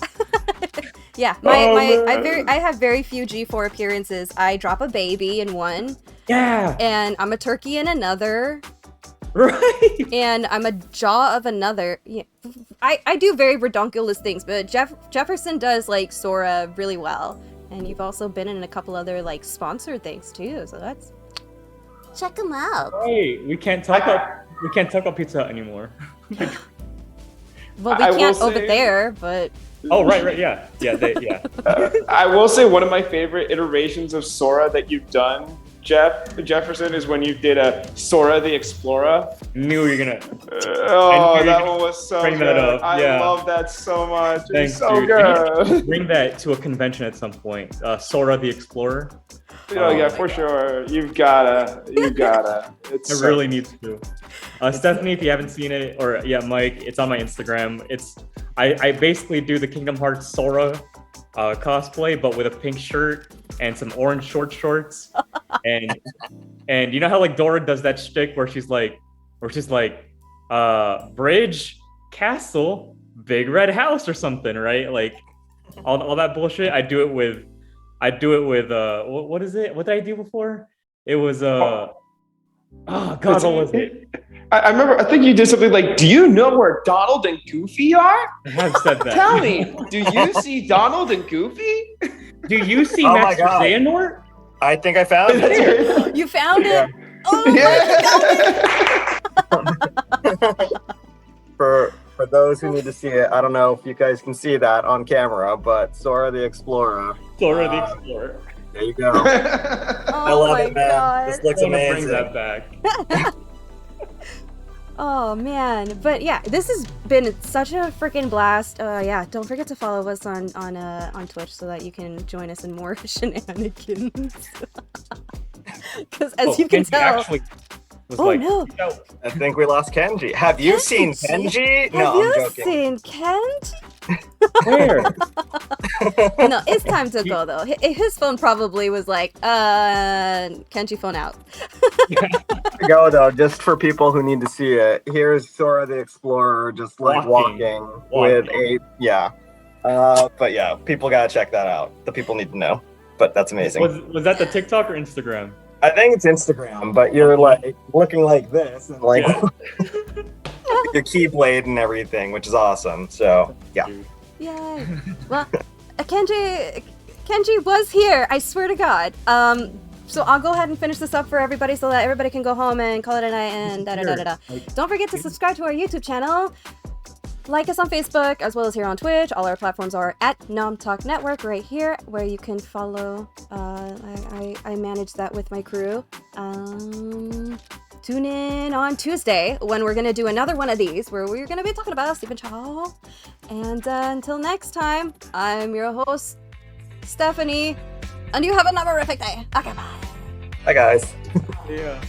Yeah, I have very few G4 appearances. I drop a baby in one.
Yeah.
And I'm a turkey in another.
Right.
And I'm a jaw of another. Yeah. I do very redonkulous things, but Jefferson does like Sora really well. And you've also been in a couple other like sponsored things too, so that's check them out.
Hey, we can't talk about Pizza Hut anymore.
Well, we can't over there, but
oh right, yeah.
I will say one of my favorite iterations of Sora that you've done Jefferson, is when you did a Sora the Explorer.
Knew you're gonna
That one was so
bring
good.
that up, yeah.
I love that so much.
Thanks,
It's so
dude.
good.
bring that to a convention at some point. Sora the Explorer.
Oh yeah, for sure. You've gotta. It's
I really need to. Stephanie, if you haven't seen it, or Mike, it's on my Instagram. I basically do the Kingdom Hearts Sora cosplay, but with a pink shirt and some orange shorts, and you know how like Dora does that shtick where she's like, bridge, castle, big red house or something, right? Like all that bullshit. I do it with what is it? What did I do before? It was oh god, what was it?
I remember. I think you did something like, "Do you know where Donald and Goofy are?"
I have said that.
Tell me, do you see Donald and Goofy?
Do you see
Oh my
Master
God.
Xehanort?
I think I found it.
You found it?
Yeah.
Oh,
For those who need to see it, I don't know if you guys can see that on camera, but Sora the Explorer.
Sora the Explorer.
There you go.
oh
I love
my
it, man.
God.
This looks
I'm gonna
amazing.
bring that back.
Oh man, but yeah, this has been such a freaking blast. Yeah, don't forget to follow us on Twitch so that you can join us in more shenanigans. Because as you can
Kenji
tell,
actually was
oh
like,
no,
I think we lost Kenji. Have you seen Kenji?
Have
No, I'm
you
joking.
seen Kenji?
where?
No, it's time to go though. His phone probably was like, Kenji phone out.
Go though, just for people who need to see it. Here's Sora the Explorer just like walking. With a but yeah, people gotta check that out. The people need to know. But that's amazing.
Was that the TikTok or Instagram?
I think it's Instagram, but you're like looking like this and like your keyblade and everything, which is awesome. So yeah.
Yay. Well, Kenji was here. I swear to God. So I'll go ahead and finish this up for everybody so that everybody can go home and call it a night and da-da-da-da-da. Don't forget to subscribe to our YouTube channel. Like us on Facebook as well as here on Twitch. All our platforms are at Nom Talk Network right here where you can follow. I manage that with my crew. Tune in on Tuesday when we're going to do another one of these where we're going to be talking about Stephen Chow. And until next time, I'm your host, Stephanie. And you have a terrific day. Okay, bye.
Hi guys.
Yeah.